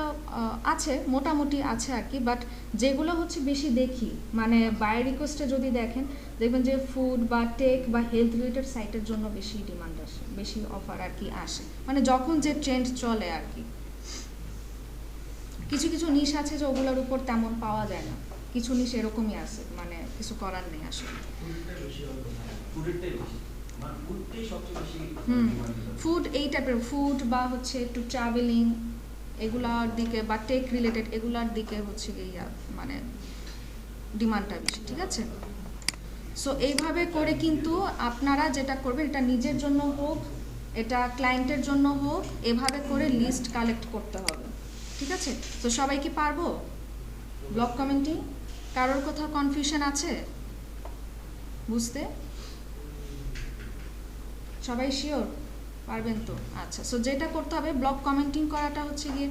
আছে, মোটামুটি আছে আর কি, বাট যেগুলো হচ্ছে বেশি দেখি মানে বাই রিকোয়েস্টে যদি দেখেন দেখবেন যে ফুড বা টেক বা হেলথ রিলেটেড সাইটের জন্য বেশি ডিমান্ড আসে, বেশি অফার আর কি আসে, মানে যখন যে ট্রেন্ড চলে আর কি। কিছু কিছু নিশ আছে যে ওগুলোর উপর তেমন পাওয়া যায় না, কিছু নিশ এরকমই আছে, মানে কিছু করার নেই আসলে। ফুড এই টাইপের, ফুড বা হচ্ছে একটু ট্রাভেলিং এগুলার দিকে বা টেক রিলেটেড এগুলার দিকে হচ্ছে গিয়ে মানে ডিমান্ডটা বেশি। ঠিক আছে, সো এইভাবে করে কিন্তু আপনারা যেটা করবেন, এটা নিজের জন্য হোক, এটা ক্লায়েন্টের জন্য হোক, এভাবে করে লিস্ট কালেক্ট করতে হবে। ঠিক আছে, তো সবাই কি পারবো ব্লগ কমেন্টিং? কারোর কোথাও কনফিউশন আছে বুঝতে? সবাই শিওর পারবেন তো? আচ্ছা, সো যেটা করতে হবে, ব্লগ কমেন্টিং করাটা হচ্ছে গিয়ে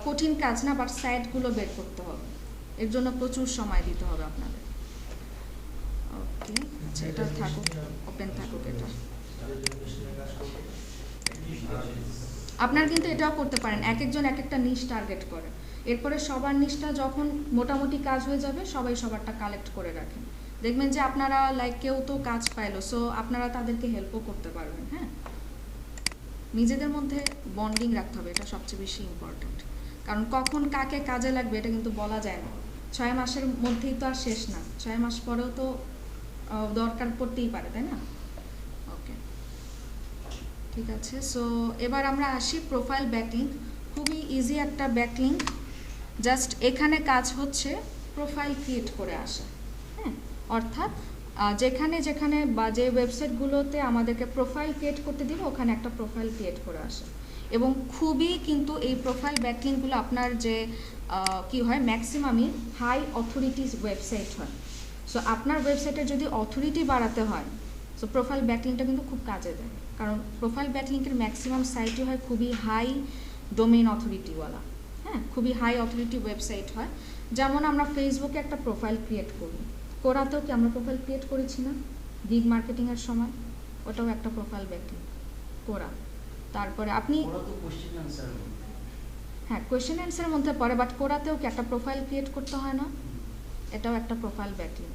কঠিন কাজ না, বাট সাইটগুলো বের করতে হবে, এর জন্য প্রচুর সময় দিতে হবে আপনাদের। ওকে, আচ্ছা এটা থাকুক, ওপেন থাকুক এটা। আপনার কিন্তু এটাও করতে পারেন, এক একজন এক একটা নিশ টার্গেট করে, এরপরে সবার নিশটা যখন মোটামুটি কাজ হয়ে যাবে সবাই সবারটা কালেক্ট করে রাখেন, দেখবেন যে আপনারা লাইক কেউ তো কাজ পাইলো, সো আপনারা তাদেরকে হেল্পও করতে পারবেন। হ্যাঁ, নিজেদের মধ্যে বন্ডিং রাখতে হবে, এটা সবচেয়ে বেশি ইম্পর্ট্যান্ট, কারণ কখন কাকে কাজে লাগবে এটা কিন্তু বলা যায় না। 6 মাসের মধ্যেই তো আর শেষ না, 6 মাস পরেও তো দরকার পড়তেই পারে, তাই না? ওকে, ঠিক আছে, সো এবার আমরা আসি প্রোফাইল ব্যাকলিংক। খুবই ইজি একটা ব্যাকলিংক, জাস্ট এখানে কাজ হচ্ছে প্রোফাইল ক্রিয়েট করে আসা। হ্যাঁ, অর্থাৎ যেখানে যেখানে বা যে ওয়েবসাইটগুলোতে আমাদেরকে প্রোফাইল ক্রিয়েট করতে দিব ওখানে একটা প্রোফাইল ক্রিয়েট করে আসে, এবং খুবই কিন্তু এই প্রোফাইল ব্যাকলিংকগুলো আপনার যে কি হয় ম্যাক্সিমামই হাই অথরিটিস ওয়েবসাইট হয়। সো আপনার ওয়েবসাইটের যদি অথরিটি বাড়াতে হয়, সো প্রোফাইল ব্যাকলিংকটা কিন্তু খুব কাজে দেয়, কারণ প্রোফাইল ব্যাকলিংকের ম্যাক্সিমাম সাইটই হয় খুবই হাই ডোমেইন অথরিটিওয়ালা। হ্যাঁ, খুবই হাই অথরিটি ওয়েবসাইট হয়। যেমন আমরা ফেসবুকে একটা প্রোফাইল ক্রিয়েট করি, কোরাতেও কি আমরা প্রোফাইল ক্রিয়েট করেছি না গিগ মার্কেটিংয়ের সময়? ওটাও একটা প্রোফাইল ব্যাকলিংক কোরা। তারপরে আপনি হ্যাঁ কোয়েশ্চেন অ্যান্সারের মধ্যে পড়ে, বাট কোরাতেও কি একটা প্রোফাইল ক্রিয়েট করতে হয় না? এটাও একটা প্রোফাইল ব্যাকলিংক।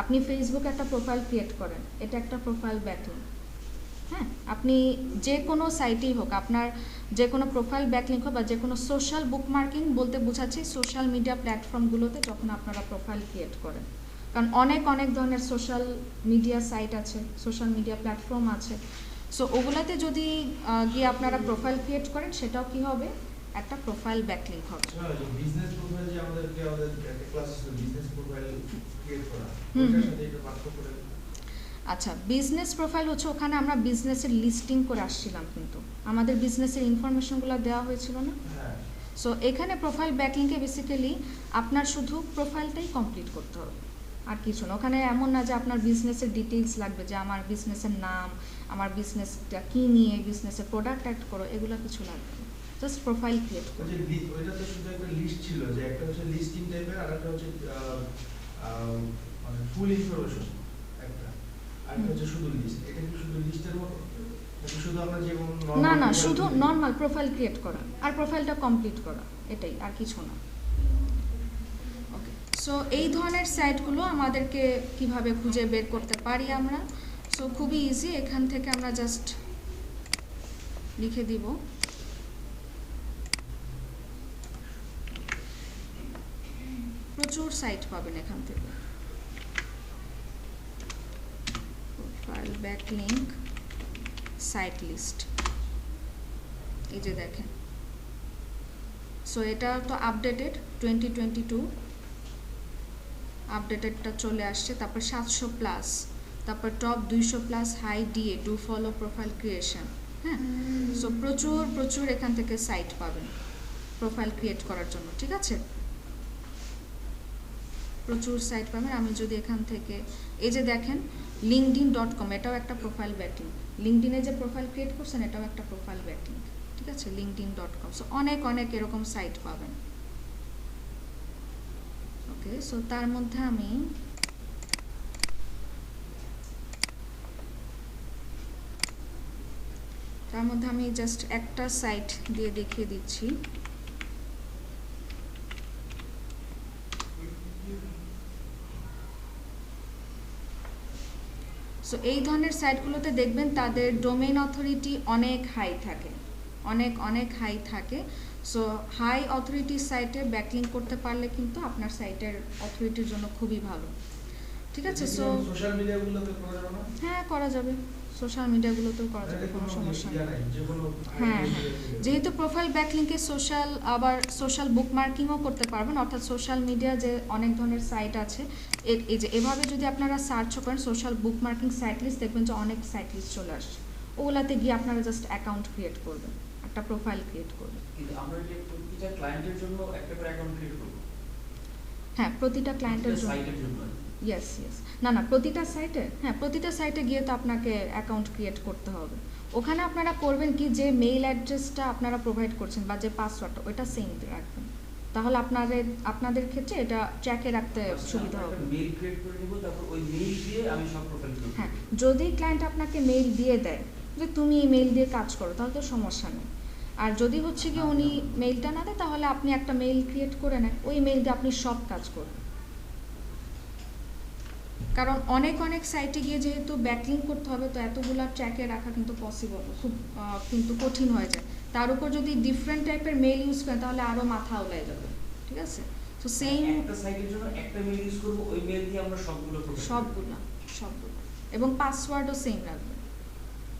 আপনি ফেসবুকে একটা প্রোফাইল ক্রিয়েট করেন, এটা একটা প্রোফাইল ব্যাকলিংক। হ্যাঁ, আপনি যে কোনো সাইটেই হোক, আপনার যে কোনো প্রোফাইল ব্যাকলিংক হোক বা যে কোনো সোশ্যাল বুকমার্কিং বলতে বোঝাচ্ছি সোশ্যাল মিডিয়া প্ল্যাটফর্মগুলোতে যখন আপনারা প্রোফাইল ক্রিয়েট করেন, কারণ অনেক অনেক ধরনের সোশ্যাল মিডিয়া সাইট আছে, সোশ্যাল মিডিয়া প্ল্যাটফর্ম আছে, সো ওগুলাতে যদি গিয়ে আপনারা প্রোফাইল ক্রিয়েট করেন সেটাও কি হবে একটা প্রোফাইল ব্যাকলিংক হবে। বিজনেস প্রোফাইল যে আমাদের একটা ক্লাস ছিল বিজনেস প্রোফাইল ক্রিয়েট করা, ওটার সাথে এটা পার্থক্য করে। আচ্ছা, বিজনেস প্রোফাইল হচ্ছে ওখানে আমরা বিজনেসের লিস্টিং করে আসছিলাম, কিন্তু আমাদের বিজনেসের ইনফরমেশনগুলো দেওয়া হয়েছিল না। সো এখানে প্রোফাইল ব্যাকলিংকে বেসিক্যালি আপনার শুধু প্রোফাইলটাই কমপ্লিট করতে হবে, আর কিছু না। ওখানে এমন না যে আপনার বিজনেসের ডিটেইলস লাগবে, যে আমার বিজনেসের নাম, আমার বিজনেসটা কী নিয়ে, বিজনেসের প্রোডাক্ট অ্যাড করো, এগুলো কিছু লাগবে না, জাস্ট প্রোফাইল ক্রিয়েট করো। ওইটা তো শুধু একটা লিস্ট ছিল, যে একটা হচ্ছে লিস্টিং টাইপের আর একটা হচ্ছে মানে ফুল ইনফরমেশন একটা, আর একটা হচ্ছে শুধু লিস্ট। এটা কি শুধু লিস্টের মতো? এটা শুধু আমরা যেমন না না, শুধু নর্মাল প্রোফাইল ক্রিয়েট করা আর প্রোফাইলটা কমপ্লিট করা, এটাই, আর কিছু না। ওকে, সো এই ধরনের সাইটগুলো আমাদেরকে কিভাবে খুঁজে বের করতে পারি আমরা? সো খুবই ইজি, এখান থেকে আমরা জাস্ট লিখে দিব প্রচুর সাইট পাবেন এখান থেকে। প্রোফাইল ব্যাকলিংক সাইট লিস্ট, এই যে দেখেন সো এটা তো আপডেটেড 2022 আপডেটেডটা চলে আসছে। তারপর 700 প্লাস, তারপর top 200 plus high DA do follow profile creation. হ্যাঁ, সো প্রচুর প্রচুর এখান থেকে সাইট পাবেন প্রোফাইল ক্রিয়েট করার জন্য, ঠিক আছে? প্রচুর সাইট পাবেন। আমি যদি এখান থেকে এই যে দেখেন linkedin.com, এটাও একটা প্রোফাইল ব্যাটিং। লিঙ্কডিনে যে প্রোফাইল ক্রিয়েট করছেন এটাও একটা প্রোফাইল ব্যাটিং, ঠিক আছে? linkedin.com। সো অনেক অনেক এরকম সাইট পাবেন। ওকে, সো তার মধ্যে আমি জাস্ট একটা সাইট দিয়ে দেখিয়ে দিচ্ছি। সো এই ধরনের সাইটগুলোতে দেখবেন তাদের ডোমেইন অথরিটি অনেক হাই থাকে, অনেক অনেক হাই থাকে। সো হাই অথরিটি সাইটে ব্যাকলিঙ্ক করতে পারলে কিন্তু আপনার সাইটের অথরিটির জন্য খুবই ভালো, ঠিক আছে? সো সোশ্যাল মিডিয়াগুলোতে করা যাবে না? হ্যাঁ, করা যাবে, সোশ্যাল মিডিয়াগুলোতেও করা যাবে, কোনো সমস্যা নেই। হ্যাঁ, যেহেতু প্রোফাইল ব্যাকলিঙ্কে সোশ্যাল বুকমার্কিংও করতে পারবেন, অর্থাৎ সোশ্যাল মিডিয়া যে অনেক ধরনের সাইট আছে, এই যে এভাবে যদি আপনারা সার্চ করেন সোশ্যাল বুকমার্কিং সাইট লিস্ট, দেখবেন যে অনেক সাইট লিস্ট চলে আসছে। ওগুলাতে গিয়ে আপনারা জাস্ট অ্যাকাউন্ট ক্রিয়েট করবেন, একটা প্রোফাইল ক্রিয়েট করবেন। কিন্তু আমরা যে প্রতিটা ক্লায়েন্টের জন্য একটা করে অ্যাকাউন্ট ক্রিয়েট করব। হ্যাঁ, প্রতিটা ক্লায়েন্টের জন্য, সাইটের জন্য। ইয়েস ইয়েস, না প্রতিটা সাইটে, হ্যাঁ প্রতিটা সাইটে গিয়ে তো আপনাকে অ্যাকাউন্ট ক্রিয়েট করতে হবে। ওখানে আপনারা করবেন কি, যে মেইল অ্যাড্রেসটা আপনারা প্রোভাইড করছেন বা যে পাসওয়ার্ডটা ওটা সেম রাখবেন, তাহলে আপনাদের ক্ষেত্রে এটা ট্র্যাকে রাখতে সুবিধা হবে। মেইল ক্রিয়েট করে নিব, তারপর ওই মেইল দিয়ে আমি সব প্রোফাইল করব। হ্যাঁ, যদি ক্লায়েন্ট আপনাকে মেইল দিয়ে দেয় যে তুমি এই মেইল দিয়ে কাজ করো, তাহলে তো সমস্যা নেই। আর যদি হচ্ছে কি উনি মেইলটা না দেয়, তাহলে আপনি একটা মেইল ক্রিয়েট করে নেন, ওই মেইল দিয়ে আপনি সব কাজ করবেন। কারণ অনেক অনেক সাইটে গিয়ে যেহেতু ব্যাকলিঙ্ক করতে হবে, তো এতগুলা ট্র্যাকে রাখা কিন্তু পসিবল, খুব কিন্তু কঠিন হয়ে যায়। তার উপর যদি ডিফারেন্ট টাইপের মেইল ইউজ করেন তাহলে আরও মাথা উলাই যাবে, ঠিক আছে? তো সেম একটা সাইটের জন্য একটা মেইল ইউজ করব, ওই মেইল দিয়ে আমরা সবগুলো এবং পাসওয়ার্ডও সেম রাখবেন,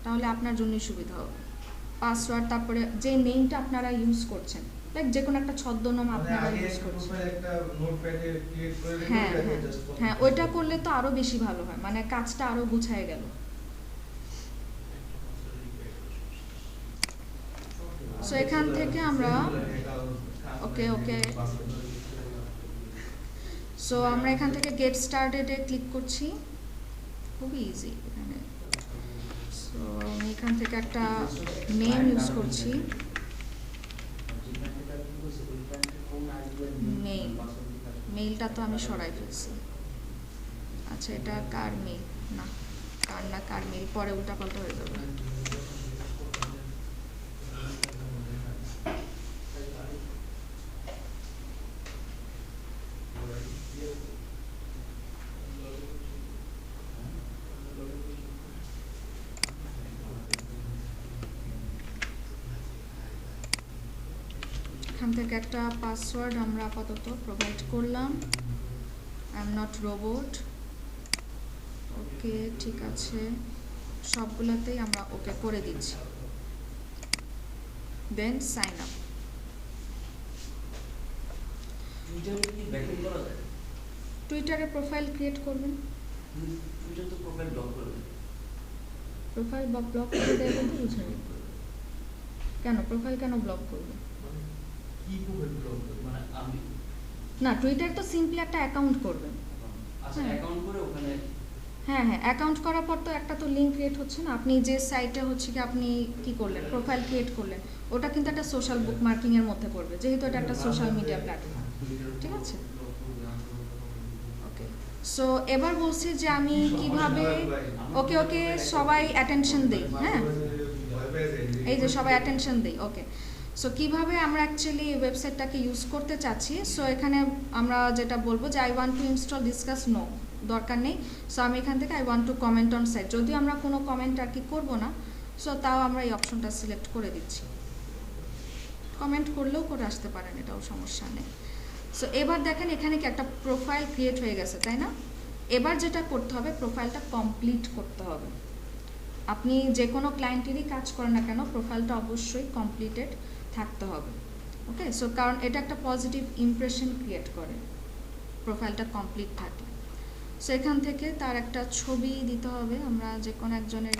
তাহলে আপনার জন্যই সুবিধা হবে। পাসওয়ার্ড, তারপরে যে নেমটা আপনারা ইউজ করছেন, লাইক যে কোনো একটা ছদ্মনাম আপনারা ইউজ করছেন। একটা নোটপ্যাডে ক্রিয়েট করে হ্যাঁ হ্যাঁ, ওইটা করলে তো আরো বেশি ভালো হয়, মানে কাজটা আরো গুছায় গেল। সো এখান থেকে আমরা ওকে সো আমরা এখান থেকে গেট স্টার্টেড এ ক্লিক করছি, খুবই ইজি এখানে। সো আমি এখান থেকে একটা নেম ইউজ করছি, মেইলটা তো আমি সরাই ফেলছি। আচ্ছা, এটা কার মেইল? না, কার মেইল পরে উল্টাপাল্টা হয়ে যাবে। এখান থেকে একটা পাসওয়ার্ড আমরা আপাতত প্রোভাইড করলাম, আই এম নট রোবট। ওকে, ঠিক আছে, সবগুলোতেই আমরা ওকে করে দিচ্ছি। দেন সাইন আপ। টুইটারে কি ব্যাকলিঙ্ক করা যায়? টুইটারে প্রোফাইল ক্রিয়েট করবেন, টুইটার তো প্রোফাইল ব্লক করে দেয়। প্রোফাইল ব্লক করে দেয় বলতে বুঝলেন? কেন প্রোফাইল কেন ব্লক করবে? কি প্রোফাইল ব্লক করবে? মানে আমি না, টুইটার তো সিম্পলি একটা অ্যাকাউন্ট করবেন। আচ্ছা, অ্যাকাউন্ট করে ওখানে হ্যাঁ, অ্যাকাউন্ট করার পর তো একটা তো লিঙ্ক ক্রিয়েট হচ্ছে না। আপনি যে সাইটে হচ্ছে কি আপনি কি করলেন, প্রোফাইল ক্রিয়েট করলেন, ওটা কিন্তু একটা সোশ্যাল বুকমার্কিং এর মধ্যে পড়বে, যেহেতু এটা একটা সোশ্যাল মিডিয়া প্ল্যাটফর্ম, ঠিক আছে? ওকে, সো এবার বলছি যে আমি কিভাবে ওকে সবাই অ্যাটেনশন দেই। হ্যাঁ, এই যে সবাই অ্যাটেনশন দেই। ওকে, সো কিভাবে আমরা অ্যাকচুয়ালি ওয়েবসাইটটাকে ইউজ করতে চাচ্ছি। সো এখানে আমরা যেটা বলবো যে I want to install discuss, no দরকার নেই। সো আমি এখান থেকে I want to comment on site, যদিও আমরা কোনো কমেন্ট আর কি করবো না, সো তাও আমরা এই অপশনটা সিলেক্ট করে দিচ্ছি। কমেন্ট করলেও করে আসতে পারেন, এটাও সমস্যা নেই। সো এবার দেখেন এখানে কি একটা প্রোফাইল ক্রিয়েট হয়ে গেছে, তাই না? এবার যেটা করতে হবে, প্রোফাইলটা কমপ্লিট করতে হবে। আপনি যে কোনো ক্লায়েন্টেরই কাজ করেন না কেন, প্রোফাইলটা অবশ্যই কমপ্লিটেড থাকতে হবে। ওকে, সো কারণ এটা একটা পজিটিভ ইমপ্রেশন ক্রিয়েট করে প্রোফাইলটা কমপ্লিট থাকলে। সো এখান থেকে তার একটা ছবি দিতে হবে, আমরা যে কোনো একজনের,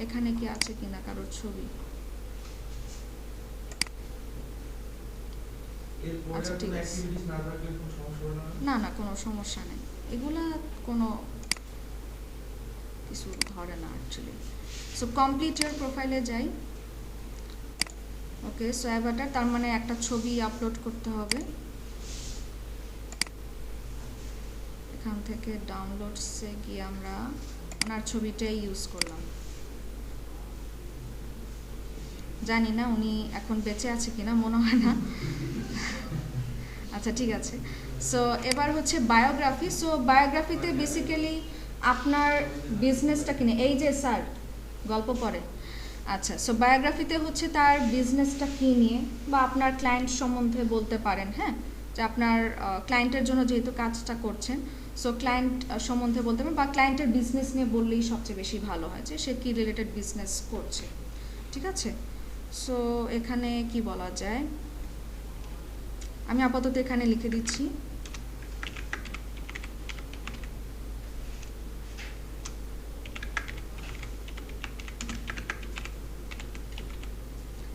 এখানে কি আছে কিনা কারোর ছবি। আচ্ছা ঠিক আছে, না না কোনো সমস্যা নেই, এগুলা কোনো কিছু ধরে না অ্যাকচুয়ালি। সো কমপ্লিট ইয়ার প্রোফাইলে যাই। ওকে, সো অ্যাভাটার তার মানে একটা ছবি আপলোড করতে হবে, এখান থেকে ডাউনলোডসে গিয়ে আমরা ওনার ছবিটাই ইউজ করলাম। জানি না উনি এখন বেঁচে আছে কিনা, মনে হয় না। আচ্ছা ঠিক আছে, সো এবার হচ্ছে বায়োগ্রাফি। সো বায়োগ্রাফিতে বেসিক্যালি আপনার বিজনেসটা কিনে, এই যে স্যার গল্প পড়ে, আচ্ছা সো বায়োগ্রাফিতে হচ্ছে তার বিজনেসটা কী নিয়ে বা আপনার ক্লায়েন্ট সম্বন্ধে বলতে পারেন, হ্যাঁ, যে আপনার ক্লায়েন্টের জন্য যেহেতু কাজটা করছেন, সো ক্লায়েন্ট সম্বন্ধে বলতে পারেন, বা ক্লায়েন্টের বিজনেস নিয়ে বললেই সবচেয়ে বেশি ভালো হয়, যে সে কী রিলেটেড বিজনেস করছে। ঠিক আছে, সো এখানে কি বলা যায়, আমি আপাতত এখানে লিখে দিচ্ছি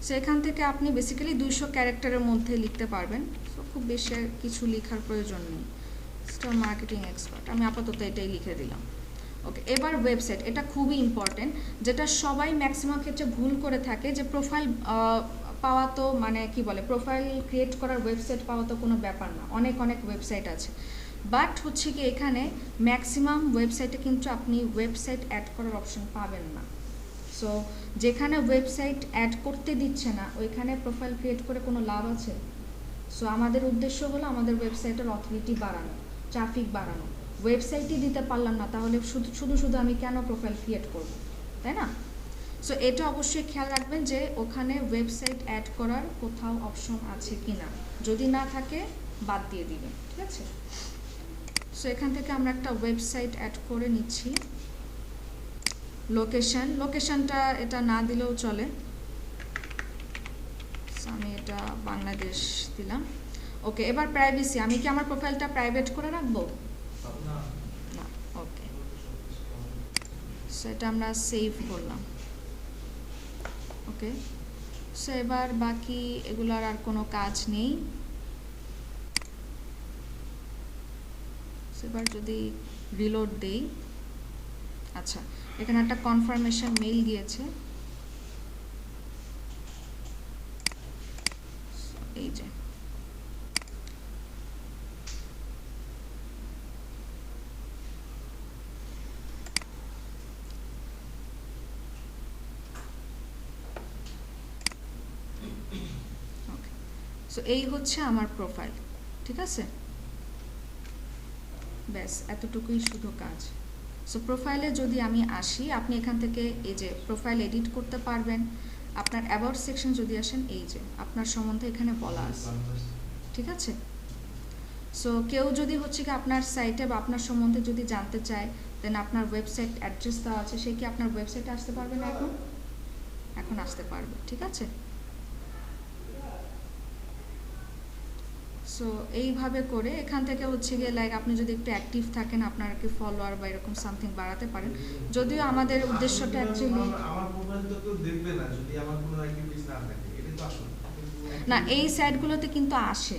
সো এখান থেকে আপনি বেসিক্যালি 200 ক্যারেক্টারের মধ্যে লিখতে পারবেন, সো খুব বেশি কিছু লেখার প্রয়োজন নেই। স্টার মার্কেটিং এক্সপার্ট, আমি আপাতত এটাই লিখে দিলাম। ওকে, এবার ওয়েবসাইট, এটা খুবই ইম্পর্টেন্ট, যেটা সবাই ম্যাক্সিমাম ক্ষেত্রে ভুল করে থাকে, যে প্রোফাইল পাওয়া তো মানে কি বলে, প্রোফাইল ক্রিয়েট করার ওয়েবসাইট পাওয়া তো কোনো ব্যাপার না, অনেক অনেক ওয়েবসাইট আছে, বাট হচ্ছে কি এখানে ম্যাক্সিমাম ওয়েবসাইটে কিন্তু আপনি ওয়েবসাইট অ্যাড করার অপশন পাবেন না। সো যেখানে ওয়েবসাইট অ্যাড করতে দিচ্ছে না ওইখানে প্রোফাইল ক্রিয়েট করে কোনো লাভ আছে? সো আমাদের উদ্দেশ্য হলো আমাদের ওয়েবসাইটের অথরিটি বাড়ানো, ট্রাফিক বাড়ানো। ওয়েবসাইটই দিতে পারলাম না, তাহলে শুধু শুধু আমি কেন প্রোফাইল ক্রিয়েট করব, তাই না? সো এটা অবশ্যই খেয়াল রাখবেন যে ওখানে ওয়েবসাইট অ্যাড করার কোথাও অপশন আছে কি না, যদি না থাকে বাদ দিয়ে দিবেন, ঠিক আছে? সো এখান থেকে আমরা একটা ওয়েবসাইট অ্যাড করে নিচ্ছি। লোকেশনটা এটা না দিলেও চলে, আমি এটা বাংলাদেশ দিলাম। ওকে, এবার প্রাইভেসি, আমি কি আমার প্রোফাইলটা প্রাইভেট করে রাখবো? না। ওকে, সো এটা আমরা সেভ করলাম। ওকে, সো এবার বাকি এগুলার আর কোনো কাজ নেই। এবার যদি রিলোড দেই, আচ্ছা এখানে একটা কনফার্মেশন মেইল গিয়েছে, এই যে ওকে, সো এই হচ্ছে আমার প্রোফাইল, ঠিক আছে? ব্যাস এতটুকুই শুধু কাজ। সো প্রোফাইলে যদি আমি আসি, আপনি এখান থেকে এই যে প্রোফাইল এডিট করতে পারবেন। আপনার অ্যাবাউট সেকশন যদি আসেন, এই যে আপনার সম্বন্ধে এখানে বলা আছে, ঠিক আছে? সো কেউ যদি হচ্ছে কি আপনার সাইটে বা আপনার সম্বন্ধে যদি জানতে চায়, দেন আপনার ওয়েবসাইট অ্যাড্রেস দেওয়া আছে, সে কি আপনার ওয়েবসাইটে আসতে পারবে না? এখন আসতে পারবে, ঠিক আছে? সো এইভাবে করে এখান থেকে হচ্ছে গিয়ে লাইক আপনি যদি একটু অ্যাক্টিভ থাকেন, আপনার কি ফলোয়ার বা এরকম সামথিং বাড়াতে পারেন। যদিও আমাদের উদ্দেশ্যটা অ্যাকচুয়ালি আমার প্রোফাইল তো কেউ দেখবে না যদি আমার কোনো অ্যাক্টিভিটিস না থাকে, এটা তো আসলে না, এই সাইটগুলোতে কিন্তু আসে,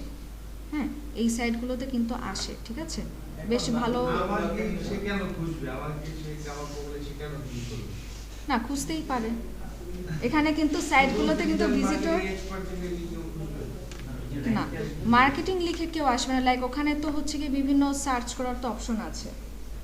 হ্যাঁ এই সাইটগুলোতে কিন্তু আসে, ঠিক আছে? বেশ ভালো। আমাকে সে কেন খুঁজবে, আমাকে সে আমার প্রোফাইলে সে কেন ক্লিক করবে? না, খুঁজতেই পারে, এখানে কিন্তু সাইটগুলোতে কিন্তু ভিজিটর না, মার্কেটিং লিখে কেউ আসবে না, লাইক ওখানে তো হচ্ছে গিয়ে বিভিন্ন সার্চ করার তো অপশন আছে,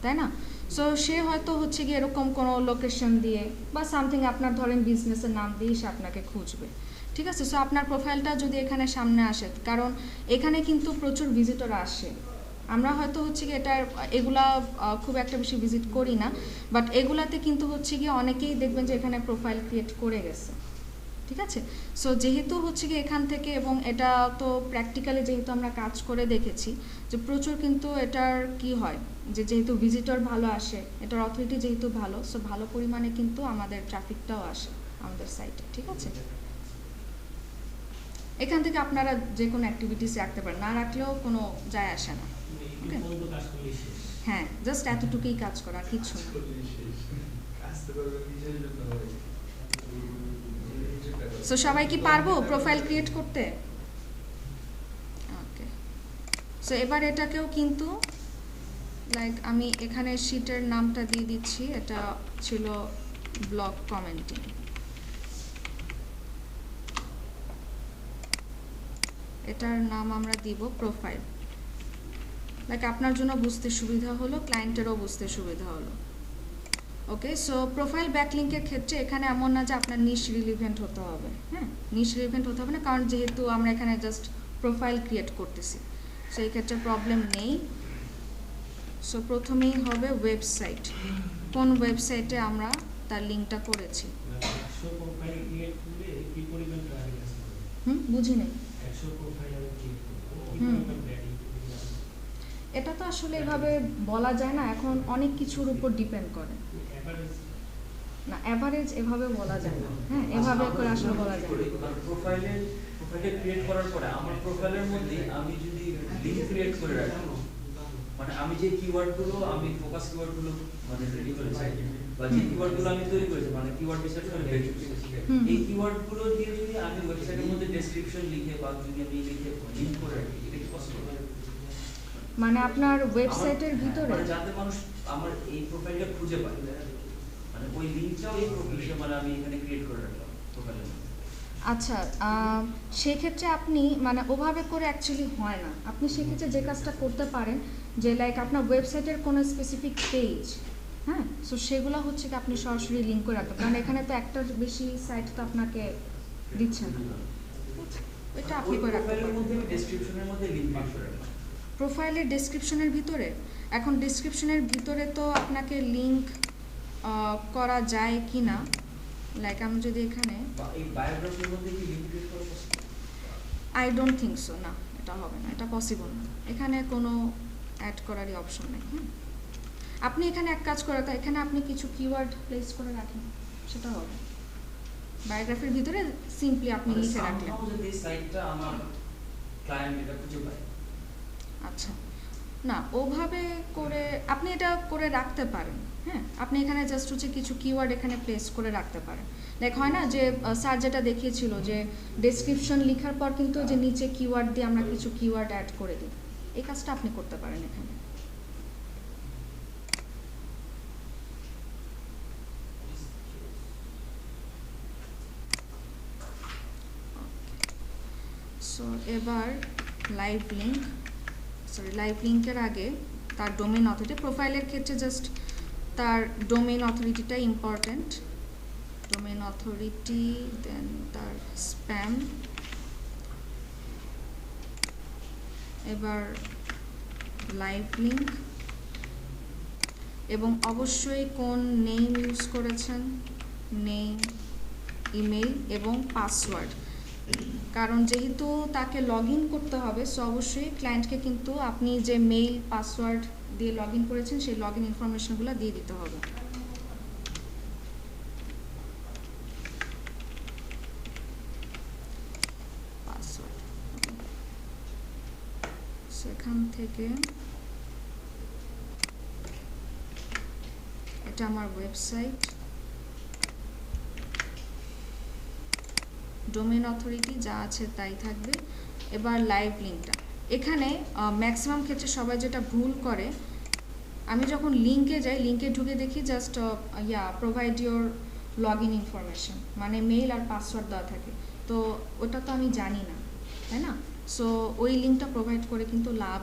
তাই না? সো সে হয়তো হচ্ছে গিয়ে এরকম কোনো লোকেশন দিয়ে বা সামথিং আপনার ধরেন বিজনেসের নাম দিয়ে সে আপনাকে খুঁজবে, ঠিক আছে? সো আপনার প্রোফাইলটা যদি এখানে সামনে আসে, কারণ এখানে কিন্তু প্রচুর ভিজিটর আসে, আমরা হয়তো হচ্ছে গিয়ে এগুলা খুব একটা বেশি ভিজিট করি না, বাট এগুলাতে কিন্তু হচ্ছে গিয়ে অনেকেই দেখবেন যে এখানে প্রোফাইল ক্রিয়েট করে গেছে, ঠিক আছে? সো যেহেতু হচ্ছে কি এখান থেকে, এবং এটা তো প্র্যাকটিক্যালি যেহেতু আমরা কাজ করে দেখেছি যে প্রচুর কিন্তু এটার কি হয়, যে যেহেতু ভিজিটর ভালো আসে, এটার অথরিটি যেহেতু ভালো, সো ভালো পরিমাণে কিন্তু আমাদের ট্রাফিকটাও আসে আমাদের সাইটে, ঠিক আছে? এখান থেকে আপনারা যে কোনো অ্যাক্টিভিটিস রাখতে পারেন, না রাখলেও কোনো যায় আসে না। ওকে, হ্যাঁ, জাস্ট এতটুকুই কাজ করা, আর কিছু না। সো সবাই কি পারবো প্রোফাইল ক্রিয়েট করতে? ওকে, সো এবার এটাকেও কিন্তু লাইক আমি এখানে শিটের নামটা দিয়ে দিচ্ছি, এটা ছিল ব্লগ কমেন্টিং। এটার নাম আমরা দিব প্রোফাইল। লাইক আপনার জন্য বুঝতে সুবিধা হলো, ক্লায়েন্টেরও বুঝতে সুবিধা হলো। ওকে, সো প্রোফাইল ব্যাকলিংকের ক্ষেত্রে এখানে এমন না যে আপনার নিশ রিলিভেন্ট হতে হবে, হ্যাঁ, নিশ রিলিভেন্ট হতে হবে না, কারণ যেহেতু আমরা এখানে জাস্ট প্রোফাইল ক্রিয়েট করতেছি, সো এই ক্ষেত্রে প্রবলেম নেই। সো প্রথমেই হবে ওয়েবসাইট, কোন ওয়েবসাইটে আমরা তার লিঙ্কটা করেছি। বুঝি নেই। এটা তো আসলে এভাবে বলা যায় না, এখন অনেক কিছুর উপর ডিপেন্ড করে না, অ্যাভারেজ এভাবে বলা যায় না। হ্যাঁ, এভাবে করে আসলে বলা যায় না। প্রোফাইলটা ক্রিয়েট করার পরে আমার প্রোফাইলের মধ্যে আমি যদি লিংক ক্রিয়েট করে রাখি, মানে আমি যে কিওয়ার্ডগুলো আমি ফোকাস কিওয়ার্ডগুলো মানে রেডি করেছি বা যে কিওয়ার্ডগুলো আমি তৈরি করেছি, মানে কিওয়ার্ড রিসার্চ করে রেডি করেছি, এই কিওয়ার্ডগুলো দিয়ে যদি আমি ওয়েবসাইটের মধ্যে ডেসক্রিপশন লিখে বা যদি আমি লিখে লিংক করে রাখি, এটা কি পসিবল? মানে আপনার ওয়েবসাইটের ভিতরে মানে যাতে মানুষ আমার এই প্রোফাইলটা খুঁজে পায়, মানে ওই লিংকটাও এই প্রোফাইলে মানে আমি এখানে ক্রিয়েট করে রাখলাম প্রোফাইলের মধ্যে। আচ্ছা, সেক্ষেত্রে আপনি মানে ওভাবে করে অ্যাকচুয়ালি হয় না। আপনি সেক্ষেত্রে যে কাজটা করতে পারেন যে লাইক আপনার ওয়েবসাইটের কোনো স্পেসিফিক পেজ, হ্যাঁ, সো সেগুলো হচ্ছে কি আপনি সরাসরি লিঙ্ক করে রাখবেন, কারণ এখানে তো একটার বেশি সাইট তো আপনাকে দিচ্ছে না, এটা আপনি করে রাখতে পারেন। ডেসক্রিপশনের মধ্যে লিংক পাস করে রাখলাম প্রোফাইলের ডেসক্রিপশনের ভিতরে। এখন ডেসক্রিপশনের ভিতরে তো আপনাকে লিঙ্ক করা যায় কি না, লাইক আমি যদি এখানে এই বায়োগ্রাফির মধ্যে কি লিংক ক্রিয়েট করা possible? I don't think so, না, এটা হবে না, এটা পসিবল না, এখানে কোনো অ্যাড করারই অপশন নেই। আপনি এখানে এক কাজ করে, এখানে আপনি কিছু কিওয়ার্ড প্লেস করে রাখেন, সেটা হবে। বায়োগ্রাফির ভিতরে সিম্পলি আপনি লিখে রাখলেন। যদি সাইটটা আমার ক্লায়েন্ট এটা খুঁজে পায়, আচ্ছা, না, ওভাবে করে আপনি এটা করে রাখতে পারেন। হ্যাঁ, আপনি এখানে জাস্ট হচ্ছে কিছু কিওয়ার্ড এখানে প্লেস করে রাখতে পারেন। লাইক হয় না যে স্যার যেটা দেখিয়েছিল যে ডেসক্রিপশন লেখার পর কিন্তু যে নিচে কিওয়ার্ড দিয়ে আমরা কিছু কিওয়ার্ড অ্যাড করে দিই, এই কাজটা আপনি করতে পারেন এখানে। সো এবার লাইভ লিঙ্ক, লাইভ লিঙ্কের আগে তার ডোমেইন অথরিটি। প্রোফাইলের ক্ষেত্রে জাস্ট তার ডোমেইন অথরিটিটা ইম্পর্ট্যান্ট, ডোমেইন অথরিটি, দেন তার স্প্যাম। এবার লাইভ লিঙ্ক এবং অবশ্যই কোন নেম ইউজ করেছেন, নেম, ইমেল এবং পাসওয়ার্ড, কারণ যেহেতু তাকে লগ ইন করতে হবে, সো অবশ্যই ক্লায়েন্টকে কিন্তু আপনি যে মেইল পাসওয়ার্ড দিয়ে লগ ইন করেছেন সেই লগ ইন ইনফরমেশনগুলো দিয়ে দিতে হবে। পাসওয়ার্ড, সেখান থেকে এটা আমার ওয়েবসাইট, ডোমেইন অথরিটি যা আছে তাই থাকবে। এবার লাইভ লিঙ্কটা, এখানে ম্যাক্সিমাম ক্ষেত্রে সবাই যেটা ভুল করে, আমি যখন লিঙ্কে যাই, লিঙ্কে ঢুকে দেখি just provide your log in information, মানে মেইল আর পাসওয়ার্ড দেওয়া থাকে, তো ওটা তো আমি জানি না, তাই না? সো ওই লিঙ্কটা প্রোভাইড করে কিন্তু লাভ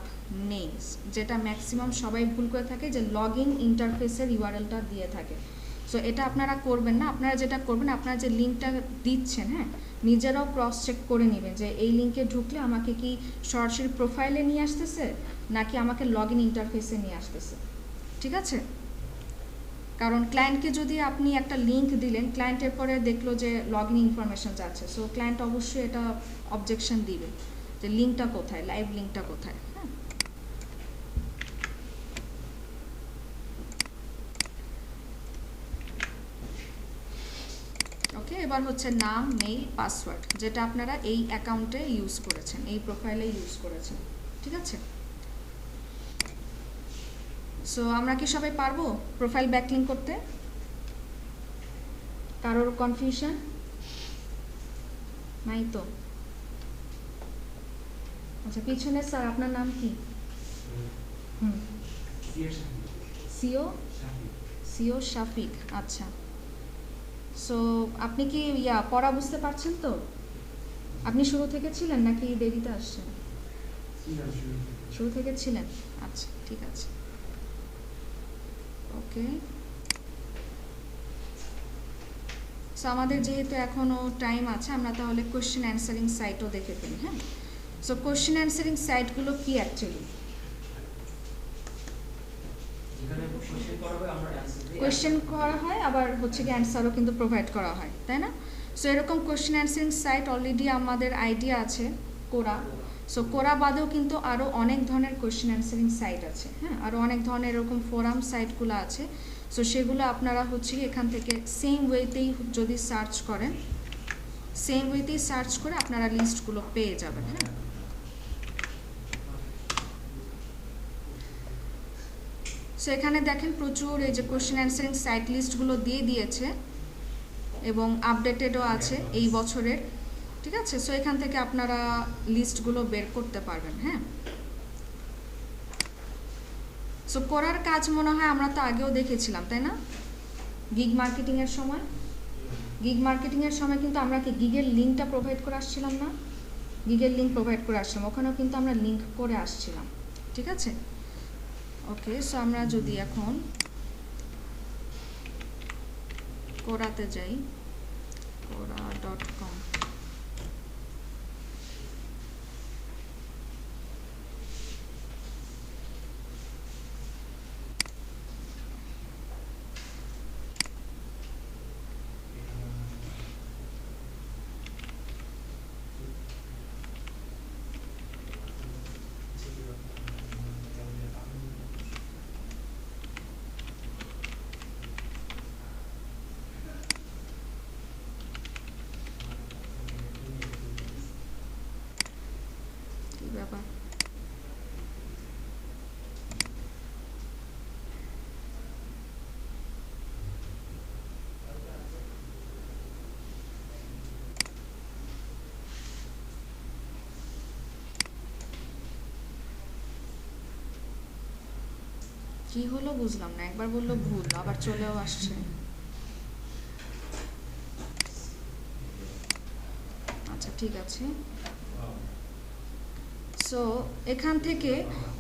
নেই, যেটা ম্যাক্সিমাম সবাই ভুল করে থাকে যে লগ ইন ইন্টারফেসের ইউআরএলটা দিয়ে থাকে। সো এটা আপনারা করবেন না, আপনারা যেটা করবেন, আপনারা যে লিঙ্কটা দিচ্ছেন, হ্যাঁ, নিজেরাও ক্রস চেক করে নেবেন যে এই লিঙ্কে ঢুকলে আমাকে কি সরাসরি প্রোফাইলে নিয়ে আসতেছে নাকি আমাকে লগ ইন ইন্টারফেসে নিয়ে আসতেছে, ঠিক আছে? কারণ ক্লায়েন্টকে যদি আপনি একটা লিঙ্ক দিলেন, ক্লায়েন্টের পরে দেখলো যে লগ ইন ইনফরমেশন যাচ্ছে, সো ক্লায়েন্ট অবশ্যই এটা অবজেকশন দিবে যে লিঙ্কটা কোথায়, লাইভ লিঙ্কটা কোথায়। হ্যাঁ, ওকে, এবার এবার হচ্ছে নাম, মেইল, পাসওয়ার্ড, যেটা আপনারা এই অ্যাকাউন্টে ইউজ করেছেন, এই প্রোফাইলে ইউজ করেছেন, ঠিক আছে? সো আমরা কি সবাই পারবো প্রোফাইল ব্যাকলিংক করতে? কারোর কনফিউশন নাই তো? আচ্ছা, পিছনে স্যার আপনার নাম কি? সিও শাফিক। আচ্ছা, সো আপনি কি পড়া বুঝতে পারছেন তো? আপনি শুরু থেকে ছিলেন নাকি দেরিতে আসছেন? শুরু থেকে ছিলেন, আচ্ছা ঠিক আছে, ওকে। সো আমাদের যেহেতু এখনও টাইম আছে, আমরা তাহলে কোয়েশ্চেন অ্যান্সারিং সাইটও দেখে ফেলি। হ্যাঁ, সো কোয়েশ্চেন অ্যান্সারিং সাইটগুলো কি অ্যাকচুয়ালি? কোয়েশ্চেন করা হয়, আবার হচ্ছে কি অ্যান্সারও কিন্তু প্রোভাইড করা হয়, তাই না? সো এরকম কোয়েশ্চেন অ্যান্সারিং সাইট অলরেডি আমাদের আইডিয়া আছে, কোরা। সো কোরা বাদেও কিন্তু আরও অনেক ধরনের কোয়েশ্চেন অ্যান্সারিং সাইট আছে। হ্যাঁ, আরও অনেক ধরনের এরকম ফোরাম সাইটগুলো আছে। সো সেগুলো আপনারা হচ্ছে এখান থেকে সেম ওয়েতেই যদি সার্চ করেন, সেম ওয়েতেই সার্চ করে আপনারা লিস্টগুলো পেয়ে যাবেন। হ্যাঁ, সো এখানে দেখেন প্রচুর এই যে কোয়েশ্চেন অ্যান্সারিং সাইট লিস্টগুলো দিয়ে দিয়েছে এবং আপডেটেডও আছে এই বছরের, ঠিক আছে? সো এখান থেকে আপনারা লিস্টগুলো বের করতে পারবেন। হ্যাঁ, সো করার কাজ মনে হয় আমরা তো আগেও দেখেছিলাম, তাই না? গিগ মার্কেটিংয়ের সময়, গিগ মার্কেটিংয়ের সময় কিন্তু আমরা কি গিগের লিঙ্কটা প্রোভাইড করে আসছিলাম না? গিগের লিঙ্ক প্রোভাইড করে আসছিলাম, ওখানেও কিন্তু আমরা লিঙ্ক করে আসছিলাম, ঠিক আছে? ওকে, সো আমরা যদি এখন কোরাতে যাই, quora.com, কি ব্যাপার? কি হলো বুঝলাম না, একবার বললো ভুল, আবার চলেও আসছে। আচ্ছা ঠিক আছে, সো এখান থেকে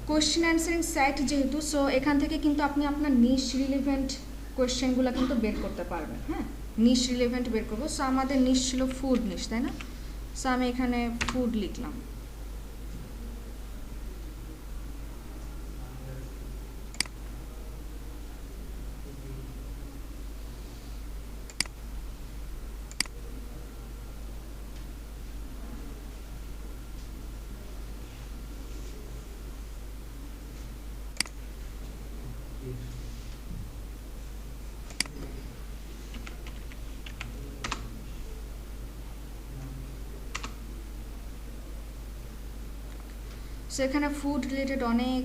কোয়েশ্চেন অ্যান্সারিং সাইট যেহেতু, সো এখান থেকে কিন্তু আপনি আপনার নিশ রিলেভেন্ট কোয়েশ্চেনগুলো কিন্তু বের করতে পারবেন। হ্যাঁ, নিশ রিলেভেন্ট বের করবো। সো আমাদের নিশ ছিল ফুড নিশ, তাই না? সো আমি এখানে ফুড লিখলাম। সো এখানে ফুড রিলেটেড অনেক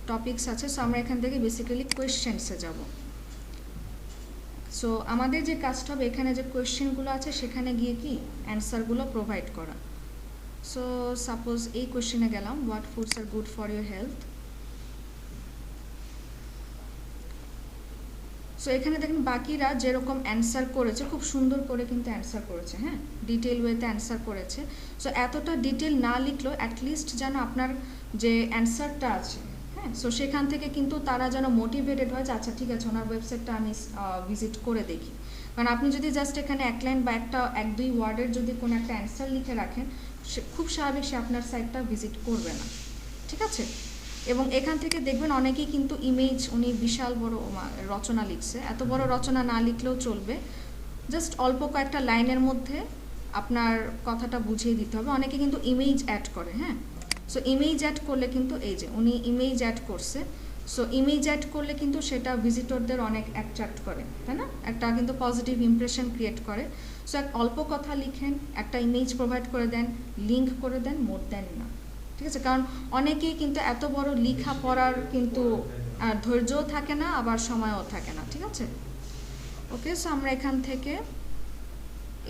টপিকস আছে। সো আমরা এখান থেকে বেসিক্যালি কোয়েশ্চেন্সে যাব। সো আমাদের যে কাজটা হবে, এখানে যে কোয়েশ্চেনগুলো আছে সেখানে গিয়ে কি অ্যান্সারগুলো প্রোভাইড করা। সো সাপোজ এই কোয়েশ্চেনে গেলাম, what foods are good for your health. So এখানে দেখেন বাকিরা যেরকম অ্যান্সার করেছে, খুব সুন্দর করে কিন্তু অ্যান্সার করেছে। হ্যাঁ, ডিটেল ওয়েতে অ্যান্সার করেছে। সো এতটা ডিটেল না লিখলেও অ্যাটলিস্ট যেন আপনার যে অ্যান্সারটা আছে, হ্যাঁ, সো সেখান থেকে কিন্তু তারা যেন মোটিভেটেড হয় যে আচ্ছা ঠিক আছে, ওনার ওয়েবসাইটটা আমি ভিজিট করে দেখি। কারণ আপনি যদি জাস্ট এখানে এক লাইন বা এক দুই ওয়ার্ডের যদি কোনো একটা অ্যান্সার লিখে রাখেন, খুব স্বাভাবিক সে আপনার সাইটটা ভিজিট করবে না, ঠিক আছে? এবং এখান থেকে দেখবেন অনেকেই কিন্তু ইমেজ, উনি বিশাল বড় রচনা লিখছে, এত বড় রচনা না লিখলেও চলবে, জাস্ট অল্প কয়েকটা লাইনের মধ্যে আপনার কথাটা বুঝিয়ে দিতে হবে। অনেকে কিন্তু ইমেজ অ্যাড করে। হ্যাঁ, সো ইমেজ অ্যাড করলে কিন্তু এই যে উনি ইমেজ অ্যাড করছে, সো ইমেজ অ্যাড করলে কিন্তু সেটা ভিজিটরদের অনেক অ্যাট্রাক্ট করে, তাই না? একটা কিন্তু পজিটিভ ইমপ্রেশন ক্রিয়েট করে। সো অল্প কথা লিখেন, একটা ইমেজ প্রোভাইড করে দেন, লিঙ্ক করে দেন, মোর দেন না, ঠিক আছে? কারণ অনেকেই কিন্তু এত বড় লেখা পড়ার কিন্তু ধৈর্যও থাকে না, আবার সময়ও থাকে না, ঠিক আছে? ওকে, সো আমরা এখান থেকে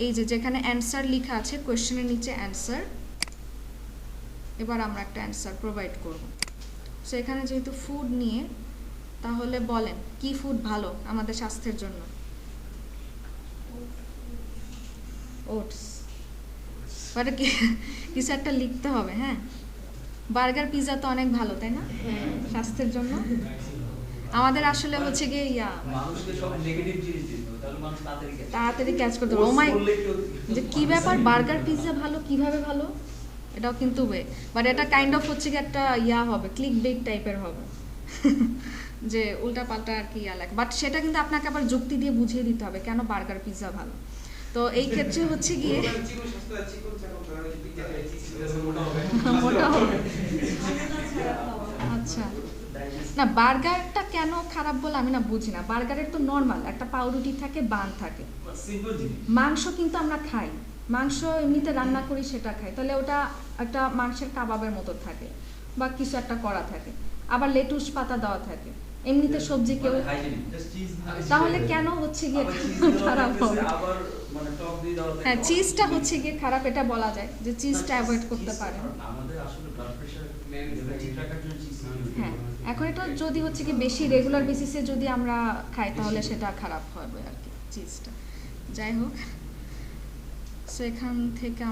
এই যে যেখানে অ্যান্সার লেখা আছে, কোয়েশ্চেনের নিচে অ্যান্সার, এবার আমরা একটা অ্যান্সার প্রোভাইড করব। সো এখানে যেহেতু ফুড নিয়ে, তাহলে বলেন কি ফুড ভালো আমাদের স্বাস্থ্যের জন্য? ওটস, বাট কিছু একটা লিখতে হবে। হ্যাঁ, বার্গার পিৎজা তো অনেক ভালো, তাই না স্বাস্থ্যের জন্য? আমাদের আসলে হচ্ছে গিয়ে মানুষকে সব নেগেটিভ জিনিস দিতে হবে, তাহলে মানুষ তাড়াতাড়ি ক্যাচ করতে পারবে। ও মাই, যে কি ব্যাপার, বার্গার পিৎজা ভালো, কিভাবে ভালো, এটাও কিন্তু বাট এটা কাইন্ড অফ হচ্ছে কি একটা হবে, ক্লিক বেট টাইপের হবে যে উল্টাপাল্টা আর কি লাগে, বাট সেটা কিন্তু আপনাকে আবার যুক্তি দিয়ে বুঝিয়ে দিতে হবে কেন বার্গার পিৎজা ভালো। তো এই ক্ষেত্রে হচ্ছে গিয়ে আচ্ছা, না বার্গারটা কেন খারাপ বলে আমি না বুঝি না। বার্গারের তো নর্মাল একটা পাউরুটি থাকে, বান থাকে, মাংস কিন্তু আমরা খাই, মাংস এমনিতে রান্না করি সেটা খাই, তাহলে ওটা একটা মাংসের কাবাবের মতো থাকে বা কিছু একটা করা থাকে, আবার লেটুস পাতা দেওয়া থাকে, এমনিতে সবজি কেউ, তাহলে কেন হচ্ছে গিয়ে খারাপ হবে? হ্যাঁ, চিজটা হচ্ছে গিয়ে খারাপ, এটা বলা যায় যে চিজটা অ্যাভয়েড করতে পারেন। হ্যাঁ, এখন এটা যদি হচ্ছে কি বেশি রেগুলার বেসিসে যদি আমরা খাই তাহলে সেটা খারাপ হবে আর কি চিজটা। যাই হোক, সো এখান থেকে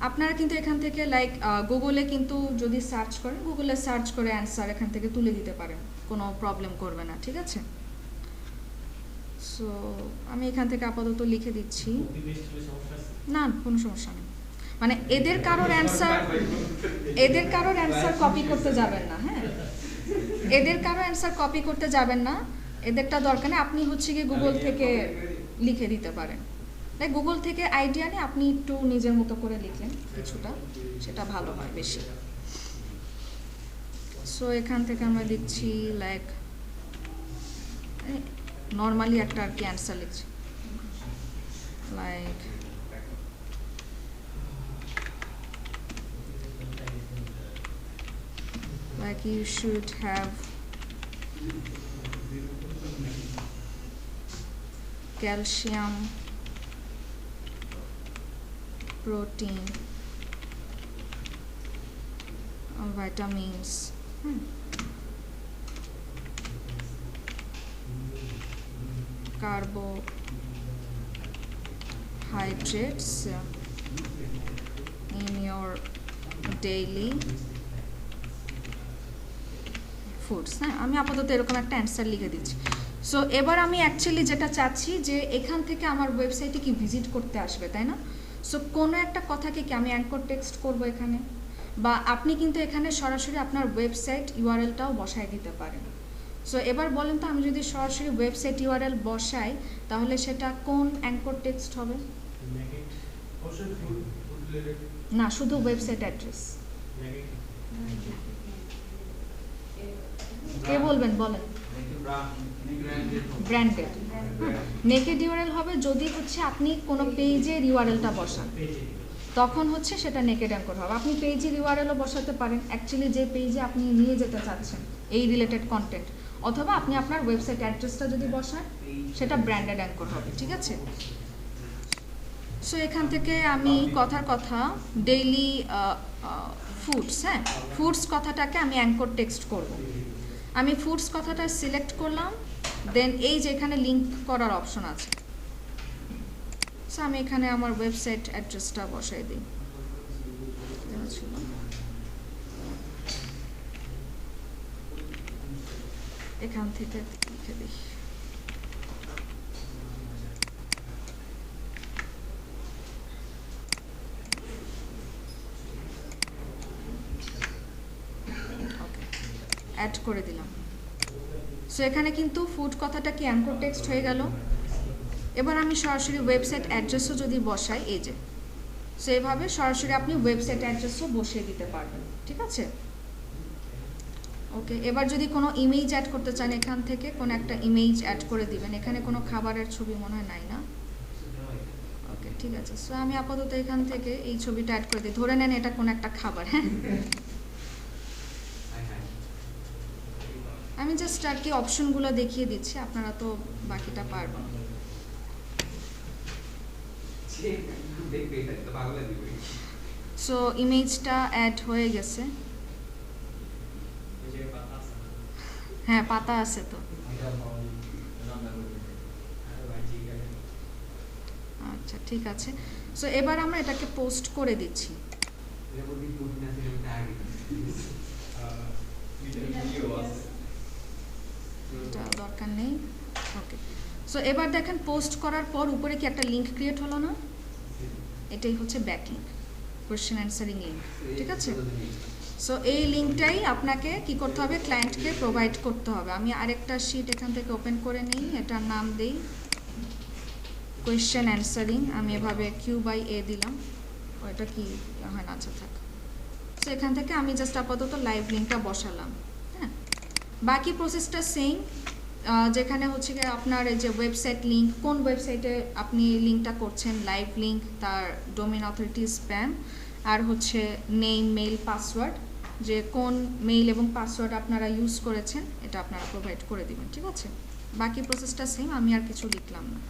আপনারা কিন্তু এখান থেকে লাইক গুগলে কিন্তু যদি সার্চ করেন, গুগলে সার্চ করে অ্যান্সার এখান থেকে তুলে দিতে পারেন, কোনো প্রবলেম করবে না, ঠিক আছে? সো আমি এখান থেকে আপাতত লিখে দিচ্ছি, না কোনো সমস্যা নেই। মানে এদের কারোর অ্যান্সার কপি করতে যাবেন না। হ্যাঁ, এদের কারো অ্যান্সার কপি করতে যাবেন না, এদেরটা দরকার নেই। আপনি হচ্ছে গিয়ে গুগল থেকে লিখে দিতে পারেন, তাই গুগল থেকে আইডিয়া নিয়ে আপনি একটু নিজের মতো করে লিখলেন কিছুটা, সেটা ভালো হয় বেশি। সো এখান থেকে আমরা লিখছি লাইক নর্মালি একটা আর কি অ্যান্সার লিখছি, like you should have calcium, protein, vitamins, carbohydrates in your daily foods. হ্যাঁ, আমি আপাতত এরকম একটা অ্যান্সার লিখে দিচ্ছি। সো এবার আমি অ্যাকচুয়ালি যেটা চাচ্ছি যে এখান থেকে আমার ওয়েবসাইটে কি ভিজিট করতে আসবে, তাই না? সো কোনো একটা কথাকে কি আমি অ্যাঙ্কর টেক্সট করব এখানে, বা আপনি কিন্তু এখানে সরাসরি আপনার ওয়েবসাইট ইউআরএলটাও বসায় দিতে পারেন। সো এবার বলেন তো, আমি যদি সরাসরি ওয়েবসাইট ইউআরএল বসাই তাহলে সেটা কোন অ্যাঙ্কর টেক্সট হবে? না, শুধু ওয়েবসাইট অ্যাড্রেস। কে বলবেন, বলেন। ব্র্যান্ডেড। নেকেড ইউআরএল হবে যদি হচ্ছে আপনি কোনো পেজের ইউআরএলটা বসান, তখন হচ্ছে সেটা নেকেড অ্যাঙ্কর হবে। আপনি পেজের ইউআরএলও বসাতে পারেন, অ্যাকচুয়ালি যে পেজে আপনি নিয়ে যেতে চাচ্ছেন এই রিলেটেড কন্টেন্ট, অথবা আপনি আপনার ওয়েবসাইট অ্যাড্রেসটা যদি বসান সেটা ব্র্যান্ডেড অ্যাঙ্কর হবে, ঠিক আছে? সো এখান থেকে আমি কথার কথা ডেইলি ফুডস, হ্যাঁ ফুডস কথাটাকে আমি অ্যাঙ্কর টেক্সট করব। আমি ফুডস কথাটা সিলেক্ট করলাম, দেন এই যে এখানে লিঙ্ক করার অপশন আছে, সো আমি এখানে আমার ওয়েবসাইট অ্যাড্রেসটা বসাই দিই। এখান থেকে লিখে দিই। অ্যাড করে দিলাম। সো এখানে কিন্তু ফুড কথাটা কি অ্যাঙ্কর টেক্সট হয়ে গেল। এবার আমি সরাসরি ওয়েবসাইট অ্যাড্রেসও যদি বসাই, এই যে সো এভাবে সরাসরি আপনি ওয়েবসাইট অ্যাড্রেসও বসিয়ে দিতে পারবেন, ঠিক আছে? ওকে, এবার যদি কোনো ইমেজ অ্যাড করতে চান এখান থেকে কোনো একটা ইমেজ অ্যাড করে দিবেন। এখানে কোনো খাবারের ছবি মনে হয় নাই, না? ওকে, ঠিক আছে। সো আমি আপাতত এখান থেকে এই ছবিটা অ্যাড করে দিই। ধরে নেন এটা কোন একটা খাবার, হ্যাঁ। আমি জাস্ট আর কি অপশনগুলো দেখিয়ে দিচ্ছি, আপনারা তো বাকিটা পারবেন। সো ইমেজটা অ্যাড হয়ে গেছে। হ্যাঁ, পাতা আছে তো। আচ্ছা, ঠিক আছে। সো এবার আমরা এটাকে পোস্ট করে দিচ্ছি। এটা দরকার নেই। ওকে। সো এবার দেখেন পোস্ট করার পর উপরে কি একটা লিঙ্ক ক্রিয়েট হলো না? এটাই হচ্ছে ব্যাকলিঙ্ক, কোয়েশ্চেন অ্যান্সারিং লিঙ্ক, ঠিক আছে। সো এই লিঙ্কটাই আপনাকে কি করতে হবে, ক্লায়েন্টকে প্রোভাইড করতে হবে। আমি আরেকটা শিট এখান থেকে ওপেন করে নিই, এটার নাম দেই কোয়েশ্চেন অ্যান্সারিং। আমি এভাবে Q/A দিলাম, ওইটা কি হয় না, আচ্ছা থাক। সো এখান থেকে আমি জাস্ট আপাতত লাইভ লিঙ্কটা বসালাম, হ্যাঁ। বাকি প্রসেসটা সেম, যেখানে হচ্ছে গিয়ে আপনার এই যে ওয়েবসাইট লিঙ্ক, কোন ওয়েবসাইটে আপনি লিঙ্কটা করছেন, লাইভ লিঙ্ক, তার ডোমেইন অথরিটি, স্প্যাম, আর হচ্ছে নেম, মেইল, পাসওয়ার্ড, যে কোন মেইল এবং পাসওয়ার্ড আপনারা ইউজ করেছেন এটা আপনারা প্রোভাইড করে দিবেন, ঠিক আছে। বাকি প্রসেসটা সেম, আমি আর কিছু লিখলাম না।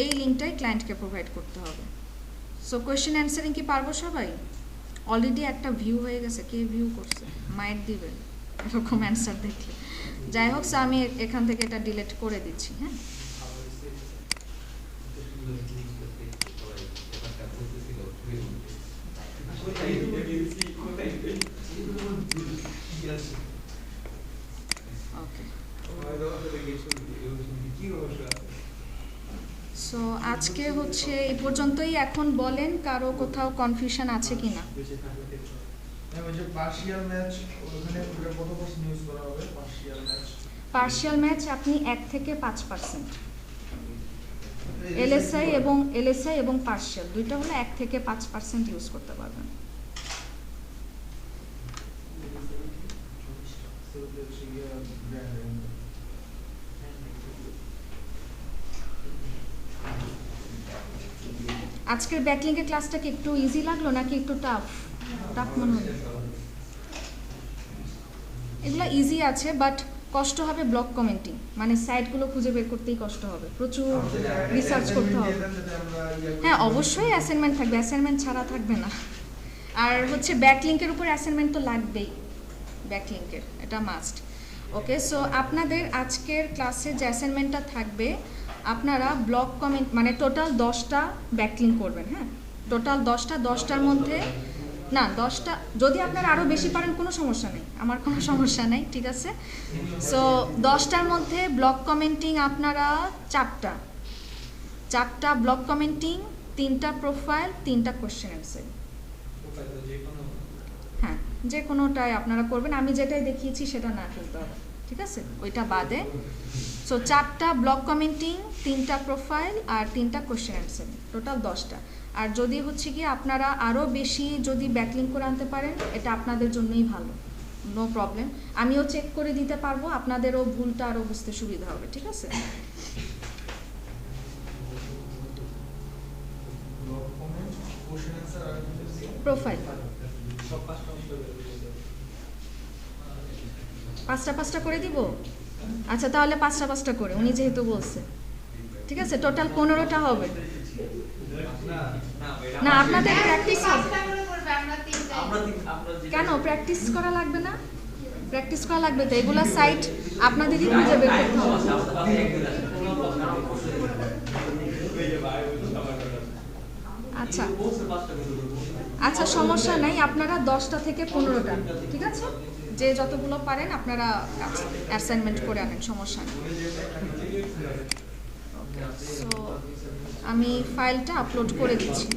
এই লিঙ্কটাই ক্লায়েন্টকে প্রোভাইড করতে হবে। সো কোয়েশ্চেন অ্যান্সারিং কি পারবো সবাই? অলরেডি একটা ভিউ হয়ে গেছে, কে ভিউ করছে মাইট দিবেন এরকম অ্যান্সার দেখলে। যাই হোক, সো আমি এখান থেকে এটা ডিলিট করে দিচ্ছি, হ্যাঁ। ওকে। সো আজকে হচ্ছে এই পর্যন্তই। এখন বলেন কারো কোথাও কনফিউশন আছে কি না? পার্শিয়াল ম্যাচ আপনি 1 থেকে 5%, এলএসআই এবং পার্শিয়াল দুইটা হলে 1 থেকে 5% ইউজ করতে পারবেন। আজকের ব্যাকলিংকের ক্লাসটা কি একটু ইজি লাগলো নাকি একটু টাফ মনে হলো? এগুলো ইজি আছে, বাট কষ্ট হবে ব্লক কমেন্টিং, মানে সাইটগুলো খুঁজে বের করতেই কষ্ট হবে, প্রচুর রিসার্চ করতে হবে। হ্যাঁ, অবশ্যই অ্যাসাইনমেন্ট থাকবে, অ্যাসাইনমেন্ট ছাড়া থাকবে না। আর হচ্ছে ব্যাকলিংকের উপর অ্যাসাইনমেন্ট তো লাগবেই, ব্যাকলিংকের এটা মাস্ট। ওকে। সো আপনাদের আজকের ক্লাসে যে অ্যাসাইনমেন্টটা থাকবে, আপনারা ব্লক কমেন্ট মানে টোটাল 10টা ব্যাকলিংক করবেন, হ্যাঁ। টোটাল 10টার মধ্যে না 10টা, যদি আপনারা আরও বেশি পারেন কোনো সমস্যা নেই, আমার কোনো সমস্যা নেই, ঠিক আছে। সো 10টার মধ্যে ব্লক কমেন্টিং আপনারা 4টা ব্লক কমেন্টিং, 3টা প্রোফাইল, 3টা কোয়েশ্চেন অ্যান্সার। হ্যাঁ, যে কোনোটাই আপনারা করবেন, আমি যেটাই দেখিয়েছি সেটা না ফেলতে হবে, ঠিক আছে, ওইটা বাদে। সো 4টা ব্লক কমেন্টিং, 3টা প্রোফাইল আর 3টা কোয়েশ্চেন অ্যান্সার, টোটাল 10টা। আর যদি হচ্ছে কি আপনারা আরও বেশি যদি ব্যাকলিংক করে আনতে পারেন, এটা আপনাদের জন্যই ভালো, নো প্রবলেম। আমিও চেক করে দিতে পারবো, আপনাদেরও ভুলটা আরও বুঝতে সুবিধা হবে, ঠিক আছে। প্রোফাইল 5টা করে দিব। আচ্ছা, তাহলে 5টা করে, উনি যেহেতু বলছে, ঠিক আছে। টোটাল 15টা হবে না, আপনাদের প্র্যাকটিস হবে। কেন প্র্যাকটিস করা লাগবে না? প্র্যাকটিস করা লাগবে তো, এগুলা সাইট আপনাদেরই খুঁজে বের করতে হবে। আচ্ছা আচ্ছা, সমস্যা নাই, আপনারা 10টা থেকে 15টা, ঠিক আছে, যে যতগুলো পারেন আপনারা অ্যাসাইনমেন্ট করে আনেন, সমস্যা নেই। সো আমি ফাইলটা আপলোড করে দিচ্ছি।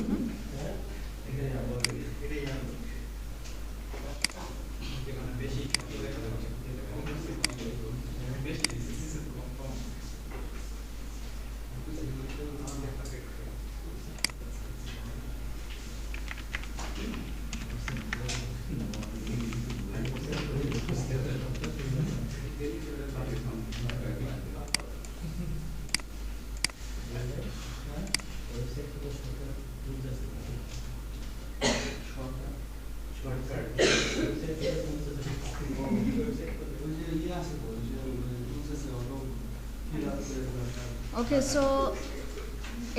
ওকে, সো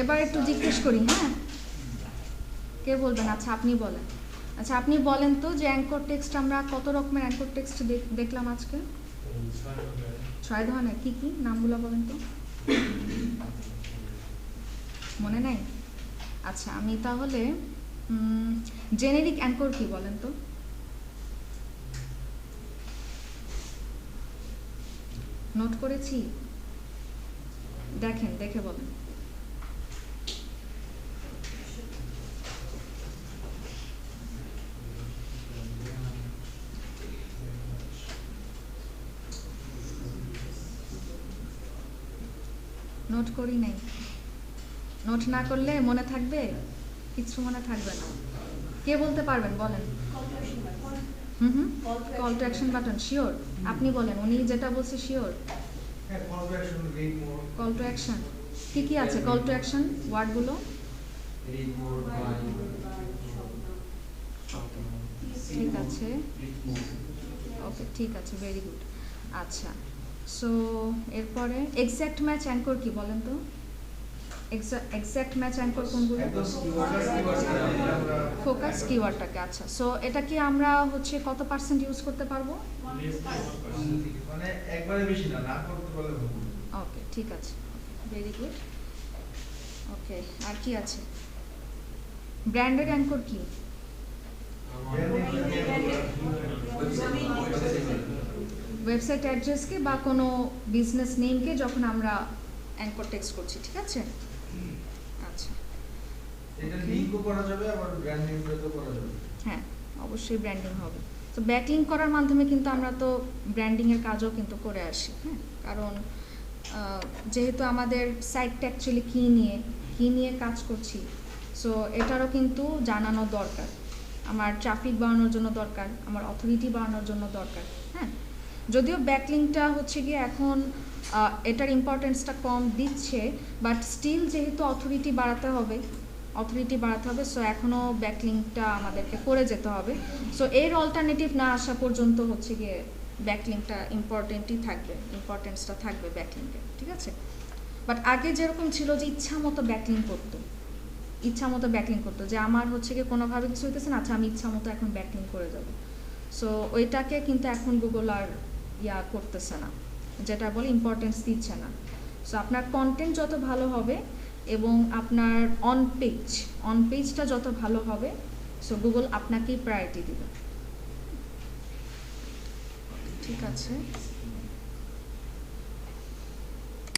এবার একটু জিজ্ঞেস করি, হ্যাঁ, কে বলবেন? আচ্ছা আপনি বলেন। আচ্ছা আপনি বলেন তো যে অ্যাঙ্কর টেক্সট আমরা কত রকমের অ্যাঙ্কর টেক্সট দেখলাম আজকে? 6 ধরনের। কি কি নামগুলো বলেন তো, মনে নাই? আচ্ছা আমি তাহলে জেনেরিক অ্যাঙ্কর কি বলেন তো? নোট করেছি, দেখেন, দেখে বলেন। নোট করি নাই, নোট না করলে মনে থাকবে? কিছু মনে থাকবে না। কে বলতে পারবেন বলেন? Call to action button, sure? আপনি বলেন, উনি যেটা বলছে শিওর? কল টু অ্যাকশন কি কি আছে? কল টু অ্যাকশন ওয়ার্ডগুলো ঠিক আছে, ওকে ঠিক আছে, ভেরি গুড। আচ্ছা সো এরপরে এক্স্যাক্ট ম্যাচ অ্যাঙ্কর কি বলেন তো? এক্স্যাক্ট ম্যাচ অ্যাঙ্কর কোনগুলো? ফোকাস কিওয়ার্ডটাকে। আচ্ছা সো এটা কি আমরা হচ্ছে কত % ইউজ করতে পারবো? মানে একবারে বেশি না, না করতে পারলে হবে। ওকে ঠিক আছে, ভেরি গুড। ওকে আর কি আছে? ব্র্যান্ডেড অ্যাঙ্কর কি? ওয়েবসাইট অ্যাড্রেসকে বা কোনো বিজনেস নেমকে যখন আমরা অ্যাঙ্কর টেক্সট করছি, ঠিক আছে? আচ্ছা এটা লিংকও করা যাবে, আবার ব্র্যান্ডিং করা যাবে। হ্যাঁ অবশ্যই ব্র্যান্ডিং হবে। তো ব্যাকলিঙ্ক করার মাধ্যমে কিন্তু আমরা তো ব্র্যান্ডিংয়ের কাজও কিন্তু করে আসি, হ্যাঁ, কারণ যেহেতু আমাদের সাইটটা অ্যাকচুয়ালি কী নিয়ে কাজ করছি, সো এটারও কিন্তু জানানো দরকার। আমার ট্রাফিক বাড়ানোর জন্য দরকার, আমার অথরিটি বাড়ানোর জন্য দরকার, হ্যাঁ। যদিও ব্যাকলিঙ্কটা হচ্ছে গিয়ে এখন এটার ইম্পর্টেন্সটা কম দিচ্ছে, বাট স্টিল যেহেতু অথরিটি বাড়াতে হবে, সো এখনও ব্যাকলিঙ্কটা আমাদেরকে করে যেতে হবে। সো এর অল্টারনেটিভ না আসা পর্যন্ত হচ্ছে গিয়ে ব্যাকলিঙ্কটা ইম্পর্টেন্সটা থাকবে ব্যাকলিঙ্কে, ঠিক আছে? বাট আগে যেরকম ছিল যে ইচ্ছা মতো ব্যাকলিঙ্ক করতো, যে আমার হচ্ছে গিয়ে কোনোভাবে কিছু হইতেছে না, আচ্ছা আমি ইচ্ছা মতো এখন ব্যাকলিঙ্ক করে যাবো। সো ওইটাকে কিন্তু এখন গুগল আর করতেছে না, যেটা বলে ইম্পর্টেন্স দিচ্ছে না। সো আপনার কন্টেন্ট যত ভালো হবে এবং আপনার অন পেজটা যত ভালো হবে, সো গুগল আপনাকেই প্রায়োরিটি দিবে, ঠিক আছে?